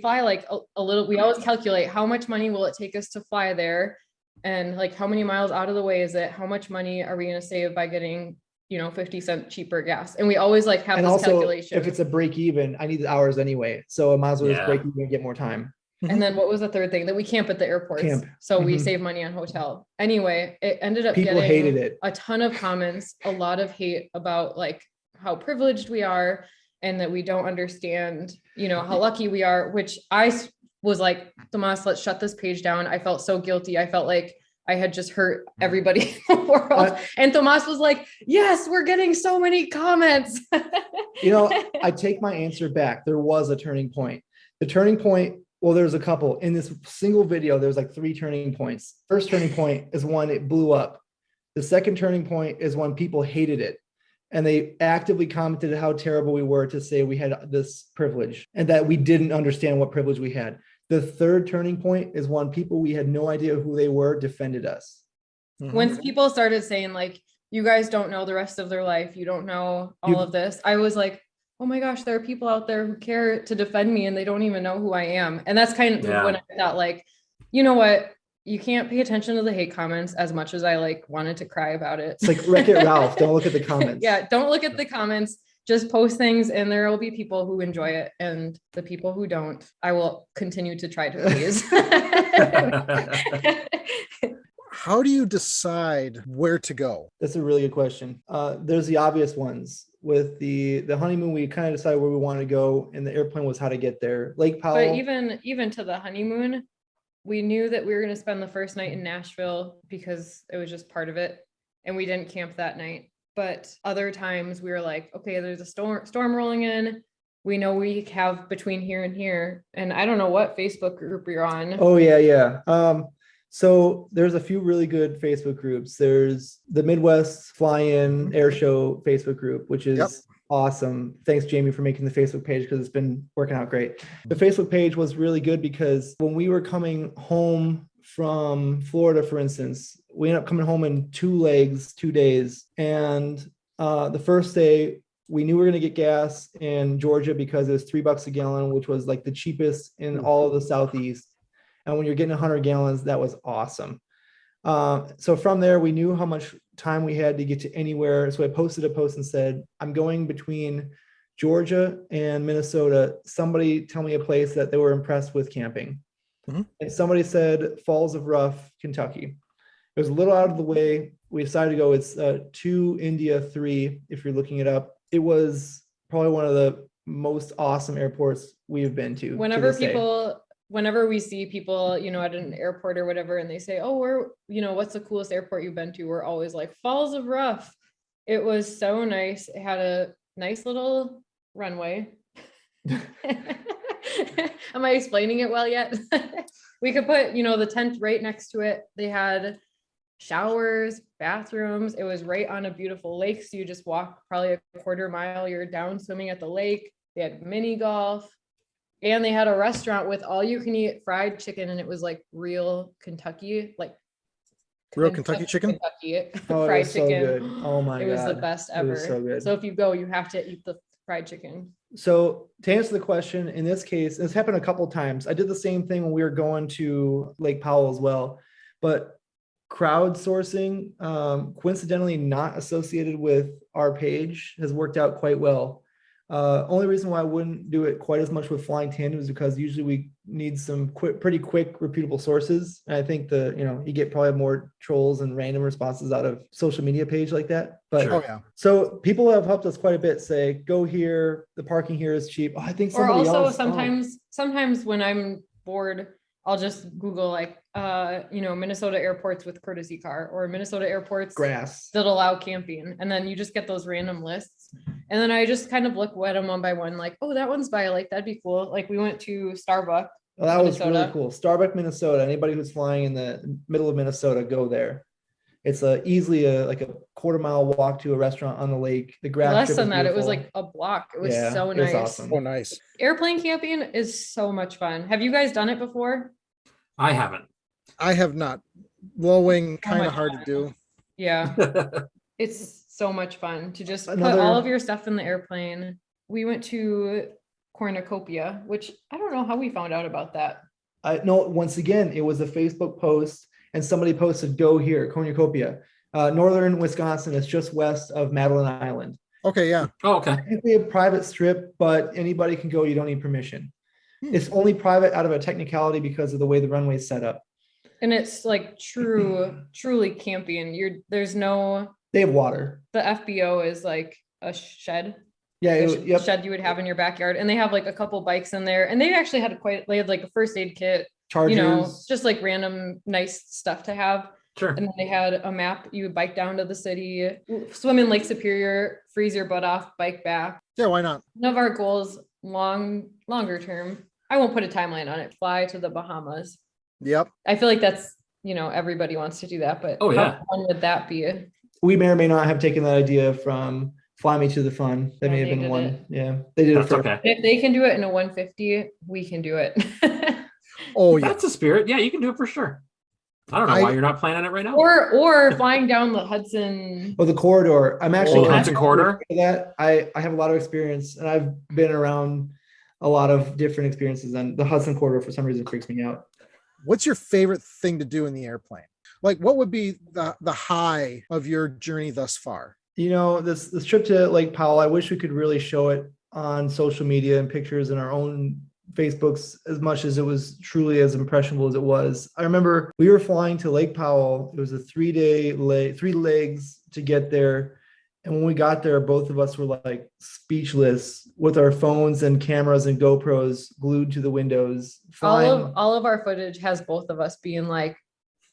fly like a little, we always calculate how much money will it take us to fly there, and like how many miles out of the way is it? How much money are we going to save by getting, 50-cent cheaper gas? And we always like have And this also, calculation. if it's a break even, I need the hours anyway. So I might as well just break even and get more time. And then what was the third thing? That we camp at the airports. So we save money on hotel. Anyway, it ended up People getting hated it. a ton of comments, a lot of hate about like how privileged we are and that we don't understand, how lucky we are, which I was like, Tomas, let's shut this page down. I felt so guilty. I felt like I had just hurt everybody in the world. And Tomas was like, yes, we're getting so many comments. I take my answer back. There was a turning point. The turning point, well, there's a couple. In this single video, there's like 3 turning points. First turning point is when it blew up. The second turning point is when people hated it. And they actively commented how terrible we were to say we had this privilege and that we didn't understand what privilege we had. The third turning point is when people we had no idea who they were defended us. When people started saying like, you guys don't know the rest of their life, you don't know all of this, I was like, oh my gosh, there are people out there who care to defend me and they don't even know who I am. And that's kind of when I thought like, you know what? You can't pay attention to the hate comments as much as I like wanted to cry about it. It's like Wreck-It Ralph. Don't look at the comments. Yeah. Don't look at the comments. Just post things and there will be people who enjoy it. And the people who don't, I will continue to try to please. How do you decide where to go? That's a really good question. There's the obvious ones. With the honeymoon, we kind of decided where we wanted to go, and the airplane was how to get there. Lake Powell. But even to the honeymoon, we knew that we were going to spend the first night in Nashville because it was just part of it, and we didn't camp that night. But other times we were like, okay, there's a storm rolling in. We know we have between here and here, and I don't know what Facebook group you're on. Oh yeah. So there's a few really good Facebook groups. There's the Midwest Fly-In Air Show Facebook group, which is awesome. Thanks, Jamie, for making the Facebook page because it's been working out great. The Facebook page was really good because when we were coming home from Florida, for instance, we ended up coming home in 2 legs, 2 days. And the first day, we knew we were going to get gas in Georgia because it was $3 a gallon, which was like the cheapest in all of the Southeast. And when you're getting 100 gallons, that was awesome. So from there, we knew how much time we had to get to anywhere. So I posted a post and said, I'm going between Georgia and Minnesota, somebody tell me a place that they were impressed with camping. And somebody said Falls of Rough, Kentucky. It was a little out of the way. We decided to go. It's 2 India 3, if you're looking it up. It was probably one of the most awesome airports we've been to. Whenever we see people, you know, at an airport or whatever, and they say, oh, what's the coolest airport you've been to? We're always like, Falls of Rough. It was so nice. It had a nice little runway. Am I explaining it well yet? We could put, the tent right next to it. They had showers, bathrooms. It was right on a beautiful lake. So you just walk probably a quarter mile, you're down swimming at the lake. They had mini golf, and they had a restaurant with all you can eat fried chicken. And it was like real Kentucky, real Kentucky chicken. Fried chicken. Good. Oh my God. It was the best ever. So good. So if you go, you have to eat the fried chicken. So to answer the question, in this case, this happened a couple of times. I did the same thing when we were going to Lake Powell as well, but crowdsourcing, coincidentally not associated with our page, has worked out quite well. Only reason why I wouldn't do it quite as much with Flying Tandem is because usually we need some pretty quick, reputable sources. And I think you get probably more trolls and random responses out of social media page like that. But so people have helped us quite a bit. Say, go here. The parking here is cheap. Oh, I think somebody or also else, sometimes when I'm bored, I'll just Google Minnesota airports with courtesy car, or Minnesota airports grass that allow camping. And then you just get those random lists. And then I just kind of look at them one by one, like, oh, that one's by Lake. That'd be cool. Like we went to Starbucks. Oh, that was really cool. Starbucks, Minnesota. Anybody who's flying in the middle of Minnesota, go there. It's easily a quarter mile walk to a restaurant on the lake. The grass. Less than that, it was like a block. It was so nice. It was awesome. Oh, nice. Airplane camping is so much fun. Have you guys done it before? I haven't. I have not. Low wing, kind of hard to do. Yeah. It's so much fun to just put all of your stuff in the airplane. We went to Cornucopia, which I don't know how we found out about that. Once again, it was a Facebook post and somebody posted, go here, Cornucopia. Northern Wisconsin is just west of Madeline Island. Okay, yeah. Oh, okay. It's a private strip, but anybody can go. You don't need permission. It's only private out of a technicality because of the way the runway is set up. And it's like truly camping. They have water. The FBO is like a shed. Yeah, shed you would have in your backyard, and they have like a couple bikes in there, and they actually had like a first aid kit, chargers, just like random nice stuff to have. Sure. And then they had a map. You would bike down to the city, swim in Lake Superior, freeze your butt off, bike back. Yeah, why not? One of our goals, longer term, I won't put a timeline on it, fly to the Bahamas. Yep. I feel like that's, everybody wants to do that, but how fun would that be? We may or may not have taken that idea from Fly Me to the Fun. That may have been one. It. Yeah, they did it. Okay. If they can do it in a 150, we can do it. Oh yeah, that's a spirit. Yeah, you can do it for sure. I don't know why you're not planning it right now. Or flying down the Hudson. Oh, the corridor. I'm actually Hudson corridor. That I have a lot of experience, and I've been around a lot of different experiences, and the Hudson corridor for some reason freaks me out. What's your favorite thing to do in the airplane? Like, what would be the high of your journey thus far? This trip to Lake Powell, I wish we could really show it on social media and pictures in our own Facebooks as much as it was truly as impressionable as it was. I remember we were flying to Lake Powell. It was a 3 legs to get there. And when we got there, both of us were like speechless with our phones and cameras and GoPros glued to the windows. All of our footage has both of us being like,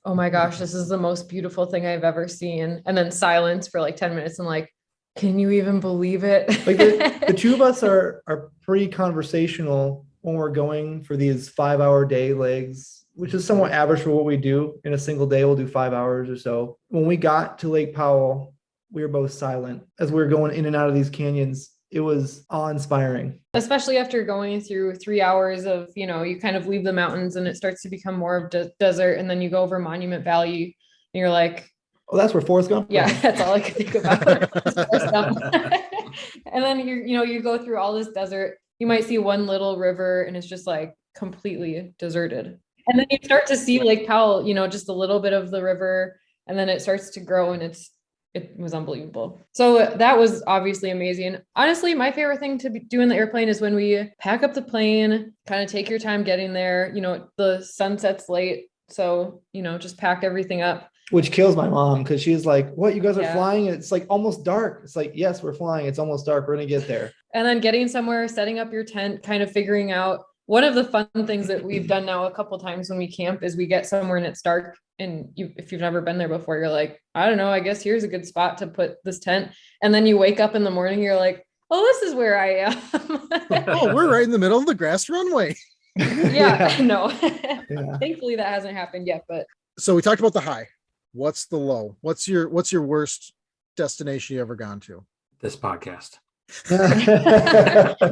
oh my gosh, this is the most beautiful thing I've ever seen. And then silence for like 10 minutes and like, can you even believe it? Like the two of us are pretty conversational when we're going for these 5-hour day legs, which is somewhat average for what we do in a single day. We'll do 5 hours or so. When we got to Lake Powell, we were both silent as we were going in and out of these canyons. It was awe-inspiring. Especially after going through 3 hours of, you kind of leave the mountains and it starts to become more of desert. And then you go over Monument Valley and you're like, oh, that's where Forrest Gump. Yeah, that's all I could think about. And then you go through all this desert. You might see one little river and it's just like completely deserted. And then you start to see Lake Powell, just a little bit of the river, and then it starts to grow and it's it was unbelievable. So that was obviously amazing. Honestly, my favorite thing to do in the airplane is when we pack up the plane, kind of take your time getting there. The sun sets late. So, just pack everything up. Which kills my mom because she's like, what, you guys are Yeah. flying? It's like almost dark. It's like, yes, we're flying. It's almost dark. We're going to get there. And then getting somewhere, setting up your tent, kind of figuring out. One of the fun things that we've done now a couple times when we camp is we get somewhere and it's dark. And if you've never been there before, you're like, I don't know, I guess here's a good spot to put this tent. And then you wake up in the morning, you're like, oh, this is where I am. Oh, we're right in the middle of the grass runway. Yeah. No. Yeah. Thankfully that hasn't happened yet, but. So we talked about the high. What's the low? What's your worst destination you ever gone to? This podcast.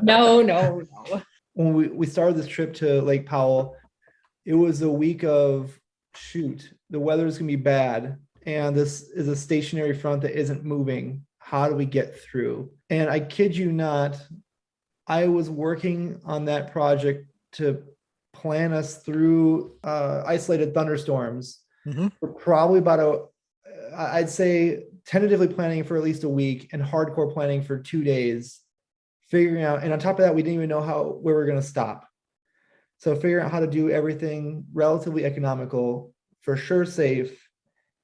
No. When we started this trip to Lake Powell, it was a week of the weather's gonna be bad, and this is a stationary front that isn't moving. How do we get through? And I kid you not, I was working on that project to plan us through isolated thunderstorms for probably about I'd say tentatively planning for at least a week and hardcore planning for 2 days, figuring out, and on top of that, we didn't even know where we're going to stop. So figuring out how to do everything relatively economical, for sure safe.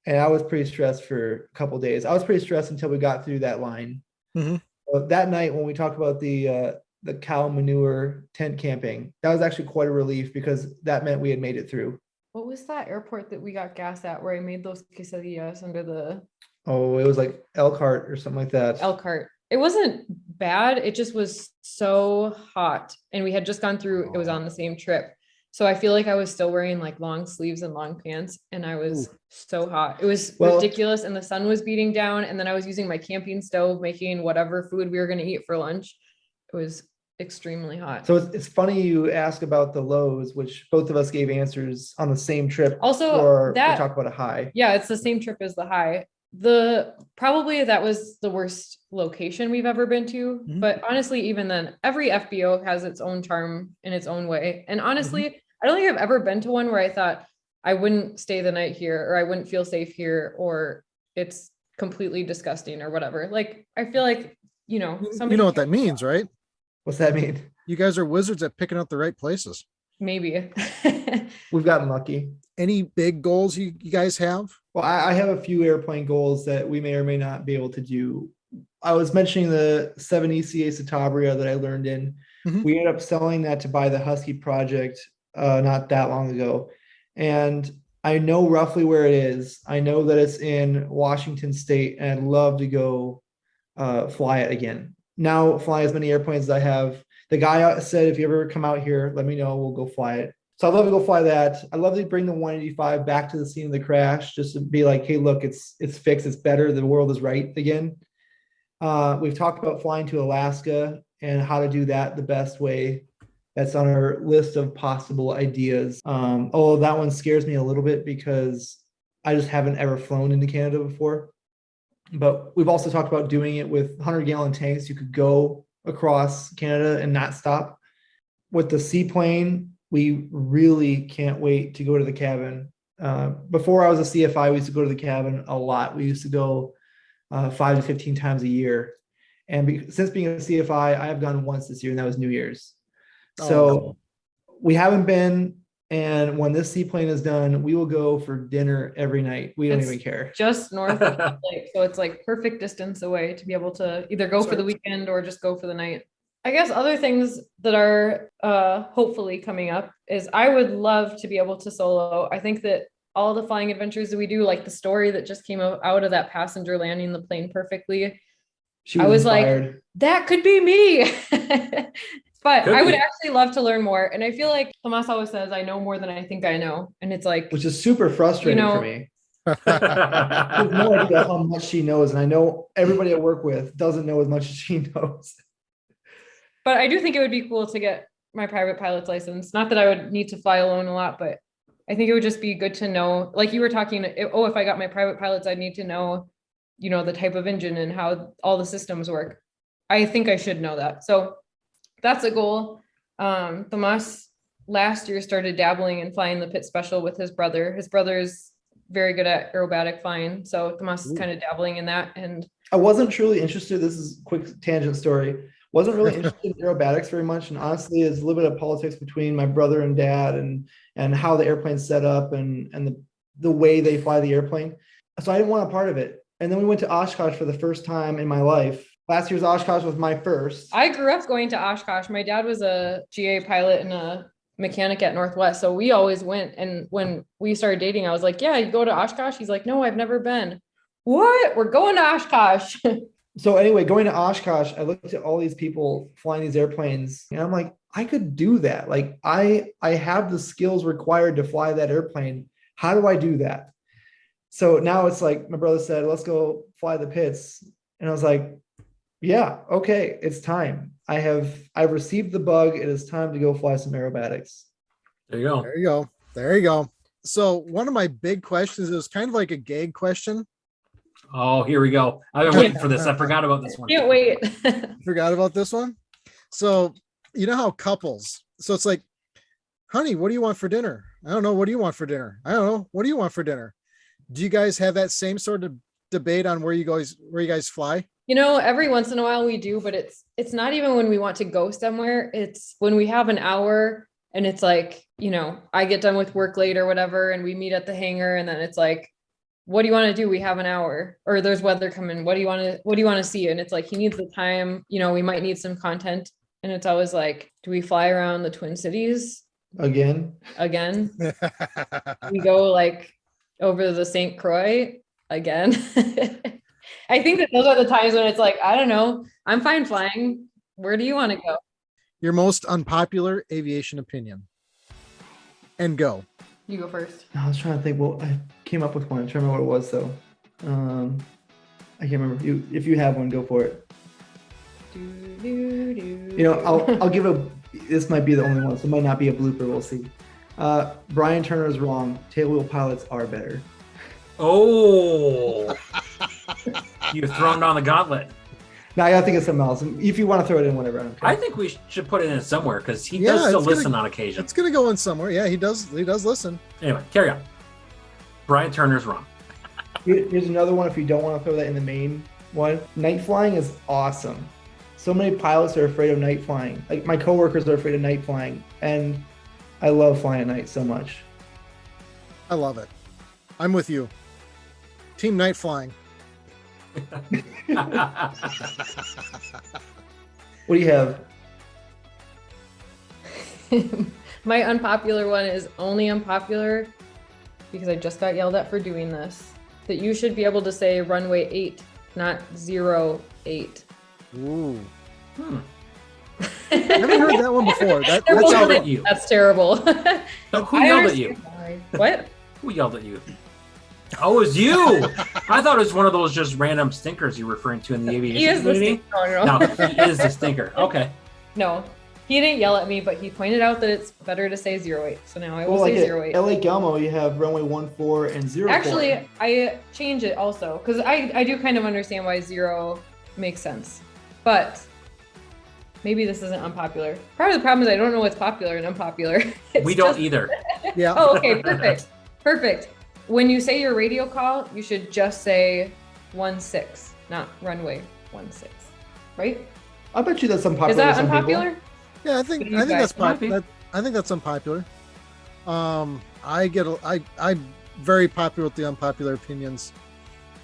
And I was pretty stressed for a couple of days. I was pretty stressed until we got through that line. So that night, when we talked about the cow manure tent camping, that was actually quite a relief because that meant we had made it through. What was that airport that we got gas at where I made those quesadillas under the... Oh, it was like Elkhart or something like that. Elkhart. It wasn't bad. It just was so hot. And we had just gone through, it was on the same trip. So I feel like I was still wearing like long sleeves and long pants and I was so hot. It was ridiculous. And the sun was beating down. And then I was using my camping stove, making whatever food we were going to eat for lunch. It was extremely hot. So it's funny you ask about the lows, which both of us gave answers on the same trip. Also, we talked about a high. Yeah, it's the same trip as the high. Probably that was the worst location we've ever been to. But honestly, even then, every FBO has its own charm in its own way. And honestly, I don't think I've ever been to one where I thought I wouldn't stay the night here or I wouldn't feel safe here or it's completely disgusting or whatever. Like, I feel like, you know what that means, right? What's that mean? You guys are wizards at picking out the right places. Maybe. We've gotten lucky. Any big goals you guys have? Well, I have a few airplane goals that we may or may not be able to do. I was mentioning the 7 ECA Citabria that I learned in. We ended up selling that to buy the Husky project not that long ago. And I know roughly where it is. I know that it's in Washington State, and I'd love to go fly it again. Now fly as many airplanes as I have. The guy said, if you ever come out here, let me know, we'll go fly it. So I'd love to go fly that. I'd love to bring the 185 back to the scene of the crash, just to be like, hey, look, it's fixed, it's better, the world is right again. We've talked about flying to Alaska and how to do that the best way. That's on our list of possible ideas. Although that one scares me a little bit because I just haven't ever flown into Canada before. But we've also talked about doing it with 100-gallon tanks. You could go across Canada and not stop. With the seaplane, we really can't wait to go to the cabin. Before I was a CFI, we used to go to the cabin a lot. We used to go 5 to 15 times a year. And since being a CFI, I have gone once this year, and that was New year's. So we haven't been. And when this seaplane is done, we will go for dinner every night. We don't even care. Just north of the lake. So it's like perfect distance away to be able to either go for the weekend or just go for the night. I guess other things that are hopefully coming up is I would love to be able to solo. I think that all the flying adventures that we do, like the story that just came out of that passenger landing the plane perfectly. I was inspired. Like, that could be me. But I would actually love to learn more. And I feel like Tomas always says, I know more than I think I know. And it's like, which is super frustrating for me. I have no idea how much she knows. And I know everybody I work with doesn't know as much as she knows. But I do think it would be cool to get my private pilot's license. Not that I would need to fly alone a lot, but I think it would just be good to know, like you were talking, if I got my private pilots, I'd need to know, the type of engine and how all the systems work. I think I should know that. So that's a goal. Tomas last year started dabbling in flying the pit special with his brother. His brother's very good at aerobatic flying. So Tomas is kind of dabbling in that. And I wasn't truly interested. This is a quick tangent story. Wasn't really interested in aerobatics very much. And honestly, it's a little bit of politics between my brother and dad and how the airplane's set up and the way they fly the airplane. So I didn't want a part of it. And then we went to Oshkosh for the first time in my life. Last year's Oshkosh was my first. I grew up going to Oshkosh. My dad was a GA pilot and a mechanic at Northwest. So we always went. And when we started dating, I was like, yeah, you go to Oshkosh? He's like, no, I've never been. What? We're going to Oshkosh. So anyway, going to Oshkosh, I looked at all these people flying these airplanes and I'm like, I could do that. Like I have the skills required to fly that airplane. How do I do that? So now it's like my brother said, let's go fly the pits. And I was like, yeah, okay, it's time. I've received the bug. It is time to go fly some aerobatics. There you go. There you go. There you go. So one of my big questions is kind of like a gag question. Oh, here we go. I've been waiting for this. I forgot about this one. Can't wait. Forgot about this one. So you know how couples, so it's like, honey, what do you want for dinner? I don't know. What do you want for dinner? I don't know. What do you want for dinner? Do you guys have that same sort of debate on where you guys fly? You know, every once in a while we do, but it's not even when we want to go somewhere. It's when we have an hour and it's like, you know, I get done with work late or whatever, and we meet at the hangar, and then it's like, what do you want to do? We have an hour, or there's weather coming. What do you want to see? And it's like, he needs the time, you know, we might need some content. And it's always like, do we fly around the Twin Cities Again? We go like over the St. Croix again. I think that those are the times when it's like, I don't know, I'm fine flying. Where do you want to go? Your most unpopular aviation opinion. And go. You go first. I was trying to think. Well, I came up with one. I'm trying to remember what it was though. I can't remember. If you have one, go for it. You know, I'll give this might be the only one, so it might not be a blooper. We'll see. Brian Turner is wrong. Tailwheel pilots are better. Oh, you've thrown down the gauntlet. Now I gotta think of something else. If you want to throw it in, whatever. I don't care. I think we should put it in somewhere because he does still listen on occasion. It's gonna go in somewhere. Yeah, he does listen. Anyway, carry on. Brian Turner's wrong. Here's another one. If you don't want to throw that in the main one, night flying is awesome. So many pilots are afraid of night flying. Like my coworkers are afraid of night flying, and I love flying at night so much. I love it. I'm with you. Team night flying. What do you have? My unpopular one is only unpopular because I just got yelled at for doing this. That you should be able to say runway 8, not 08. Ooh. Never heard that one before. Who yelled at you? That's terrible. Who yelled at you? What? Who yelled at you? Oh, it was you. I thought it was one of those just random stinkers you're referring to in the aviation community. No, he is the stinker. Okay. No, he didn't yell at me, but he pointed out that it's better to say 08. So now I will say 08. LA Galmo, you have runway 14 and 04. Actually, I change it also because I do kind of understand why 0 makes sense, but maybe this isn't unpopular. Part of the problem is I don't know what's popular and unpopular. We don't either. Yeah. Oh, okay, perfect. Perfect. When you say your radio call, you should just say 16, not runway 16, right? I bet you that's unpopular. Is that to some unpopular? people. Yeah, I think that's popular. I think that's unpopular. I'm very popular with the unpopular opinions,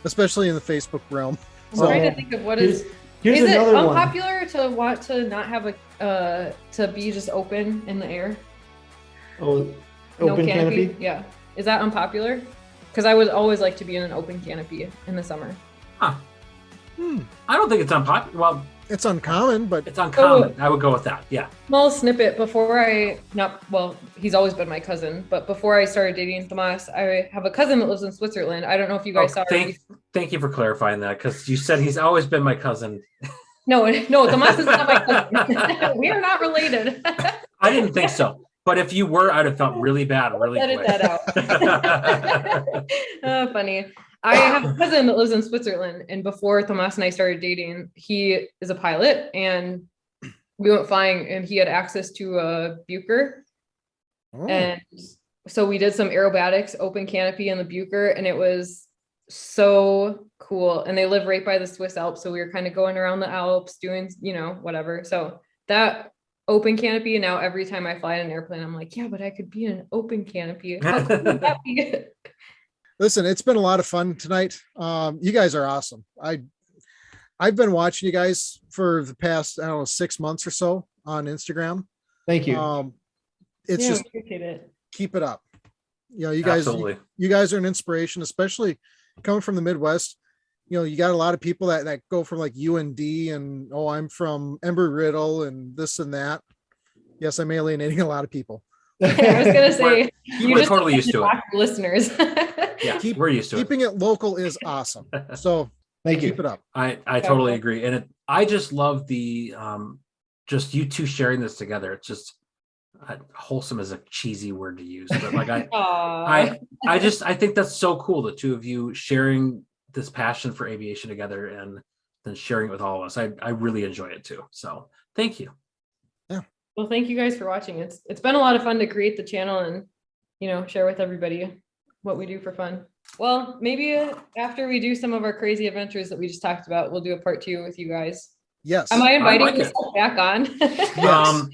especially in the Facebook realm. I'm trying to think of what is Here's it another one. unpopular to want to not have to be just open in the air? Oh, open canopy? Yeah. Is that unpopular? Because I would always like to be in an open canopy in the summer. Huh. I don't think it's unpopular. Well, it's uncommon, but it's uncommon. I would go with that. Yeah. Small snippet he's always been my cousin, but before I started dating Tomas, I have a cousin that lives in Switzerland. I don't know if you guys saw her. Thank you for clarifying that, because you said he's always been my cousin. No, Tomas is not my cousin. We are not related. I didn't think so. But if you were, I'd have felt really bad really quick. Edit that out. Funny. I have a cousin that lives in Switzerland, and before Tomas and I started dating, he is a pilot, and we went flying, and he had access to a Bucher. Oh. And so we did some aerobatics, open canopy in the Bucher, and it was so cool. And they live right by the Swiss Alps. So we were kind of going around the Alps doing, whatever. So that open canopy. And now every time I fly in an airplane, I'm like, yeah, but I could be in an open canopy. How cool would that be? Listen, it's been a lot of fun tonight. You guys are awesome. I've been watching you guys for the past, 6 months or so on Instagram. Thank you. It's just appreciate it. Keep it up. You Absolutely. you guys are an inspiration, especially coming from the Midwest. You got a lot of people that go from like UND and, I'm from Embry-Riddle and this and that. Yes, I'm alienating a lot of people. I was gonna say we're totally used to it. Listeners. Yeah, we're used to it. Keeping it local is awesome. So Thank you. keep it up. I totally agree. And I just love the just you two sharing this together. It's just wholesome is a cheesy word to use, but like I think that's so cool. The two of you sharing this passion for aviation together and then sharing it with all of us. I really enjoy it too. So thank you. Yeah. Well, thank you guys for watching. It's been a lot of fun to create the channel and, share with everybody what we do for fun. Well, maybe after we do some of our crazy adventures that we just talked about, we'll do a part 2 with you guys. Yes. Am I inviting like myself back on? Yes.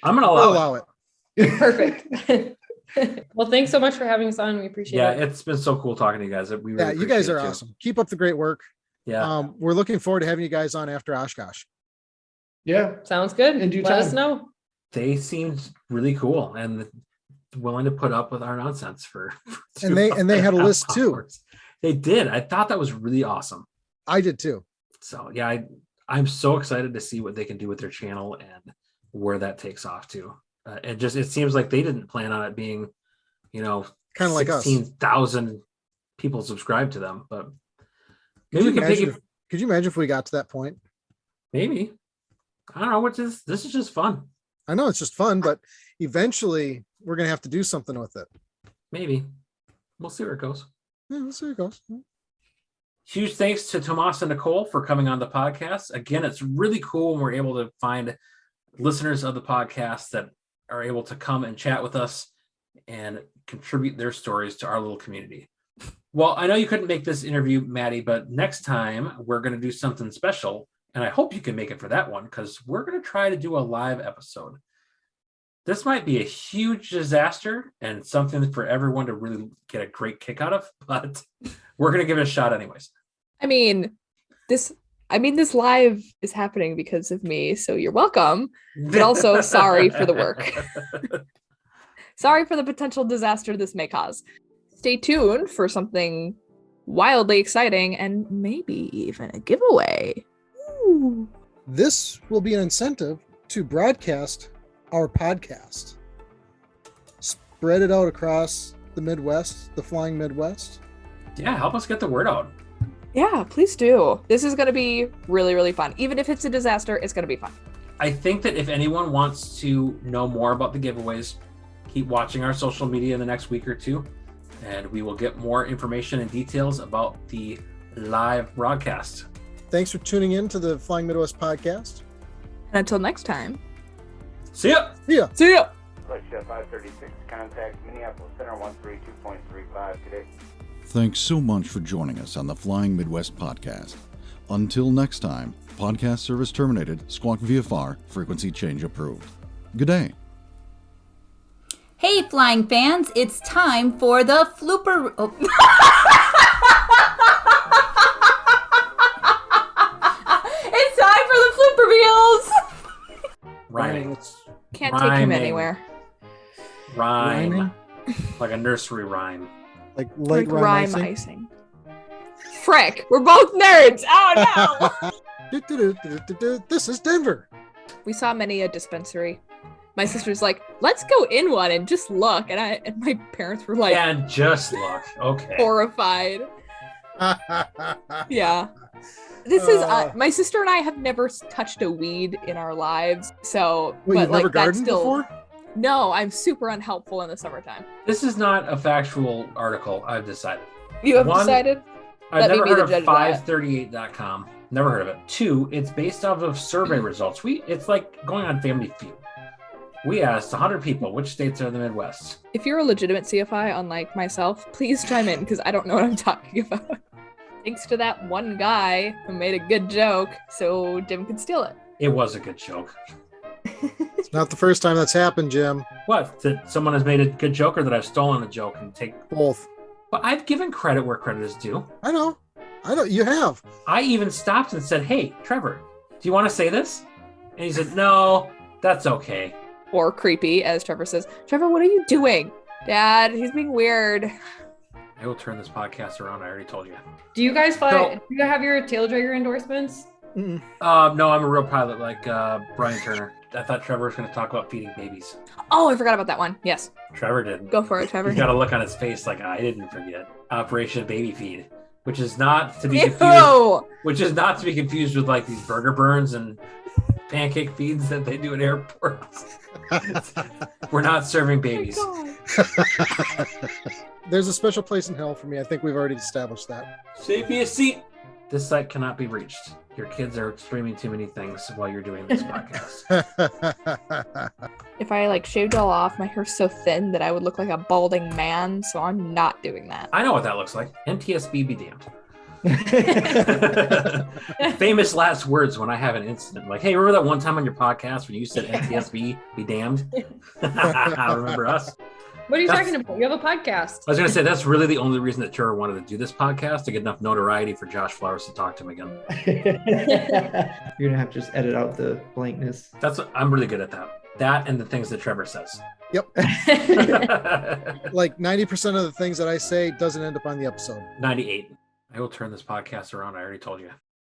I'm going to allow it. Perfect. Well, thanks so much for having us on. We appreciate it. Yeah, it's been so cool talking to you guys. We really you guys are awesome. Keep up the great work. Yeah. We're looking forward to having you guys on after Oshkosh. Yeah. Sounds good. In due Let time. us know. They seemed really cool and willing to put up with our nonsense for and they had a list too. They did. I thought that was really awesome. I did too. So yeah, I'm so excited to see what they can do with their channel and where that takes off to. It seems like they didn't plan on it being, kind of like us. 16,000 people subscribe to them, but maybe we can take it. Could you imagine if we got to that point? Maybe. I don't know. This is just fun. I know it's just fun, but eventually we're going to have to do something with it. Maybe. We'll see where it goes. Yeah, we'll see where it goes. Huge thanks to Tomas and Nicole for coming on the podcast. Again, it's really cool when we're able to find listeners of the podcast that are able to come and chat with us and contribute their stories to our little community. Well, I know you couldn't make this interview, Maddie, but next time we're going to do something special. And I hope you can make it for that one because we're going to try to do a live episode. This might be a huge disaster and something for everyone to really get a great kick out of, but we're going to give it a shot anyways. This live is happening because of me, so you're welcome. But also sorry for the work. Sorry for the potential disaster this may cause. Stay tuned for something wildly exciting and maybe even a giveaway. Ooh. This will be an incentive to broadcast our podcast. Spread it out across the Midwest, the Flying Midwest. Yeah, help us get the word out. Yeah, please do. This is going to be really, really fun. Even if it's a disaster, it's going to be fun. I think that if anyone wants to know more about the giveaways, keep watching our social media in the next week or two, and we will get more information and details about the live broadcast. Thanks for tuning in to the Flying Midwest podcast. And until next time. See ya. See ya. See ya. Flight Chef 536, contact Minneapolis Center 132.35 today. Thanks so much for joining us on the Flying Midwest podcast. Until next time, podcast service terminated, squawk VFR, frequency change approved. Good day. Hey, flying fans, it's time for the Flooper... Oh. It's time for the Flooper Wheels! Rhyming. Can't take him anywhere. Rhyme. Like a nursery rhyme. Like rhyme icing. Frick, we're both nerds. Oh no! This is Denver. We saw many a dispensary. My sister's like, let's go in one and just look. And my parents were like, and just look. Okay. Horrified. Yeah. This is my sister and I have never touched a weed in our lives. So, Wait, but you've like never that's gardened still. before? No, I'm super unhelpful in the summertime. This is not a factual article, I've decided. You have decided? I've Let me never be heard the of judge of that. 538.com. Never heard of it. 2, it's based off of survey results. It's like going on Family Feud. We asked 100 people which states are in the Midwest. If you're a legitimate CFI, unlike myself, please chime in because I don't know what I'm talking about. Thanks to that one guy who made a good joke so Jim could steal it. It was a good joke. It's not the first time that's happened, Jim. What? That someone has made a good joke or that I've stolen a joke and take... Both. But I've given credit where credit is due. I know. You have. I even stopped and said, hey, Trevor, do you want to say this? And he said, no, that's okay. Or creepy, as Trevor says. Trevor, what are you doing? Dad, he's being weird. I will turn this podcast around. I already told you. Do you guys fly? No. Do you have your tail dragger endorsements? Mm-mm. No, I'm a real pilot like Brian Turner. I thought Trevor was going to talk about feeding babies. Oh, I forgot about that one. Yes. Trevor didn't. Go for it, Trevor. He's got a look on his face like I didn't forget. Operation Baby Feed, which is not to be confused. Ew! Which is not to be confused with like these burger burns and pancake feeds that they do at airports. We're not serving babies. There's a special place in hell for me. I think we've already established that. Save me a seat. This site cannot be reached. Your kids are streaming too many things while you're doing this podcast. If I like shaved all off, my hair's so thin that I would look like a balding man, so I'm not doing that. I know what that looks like. NTSB be damned. Famous last words when I have an incident. Like, hey, remember that one time on your podcast when you said NTSB be damned? Remember us? What are you talking about? You have a podcast. I was going to say, that's really the only reason that Trevor wanted to do this podcast, to get enough notoriety for Josh Flowers to talk to him again. You're gonna have to just edit out the blankness. I'm really good at that. That and the things that Trevor says. Yep. Like 90% of the things that I say doesn't end up on the episode. 98. I will turn this podcast around. I already told you.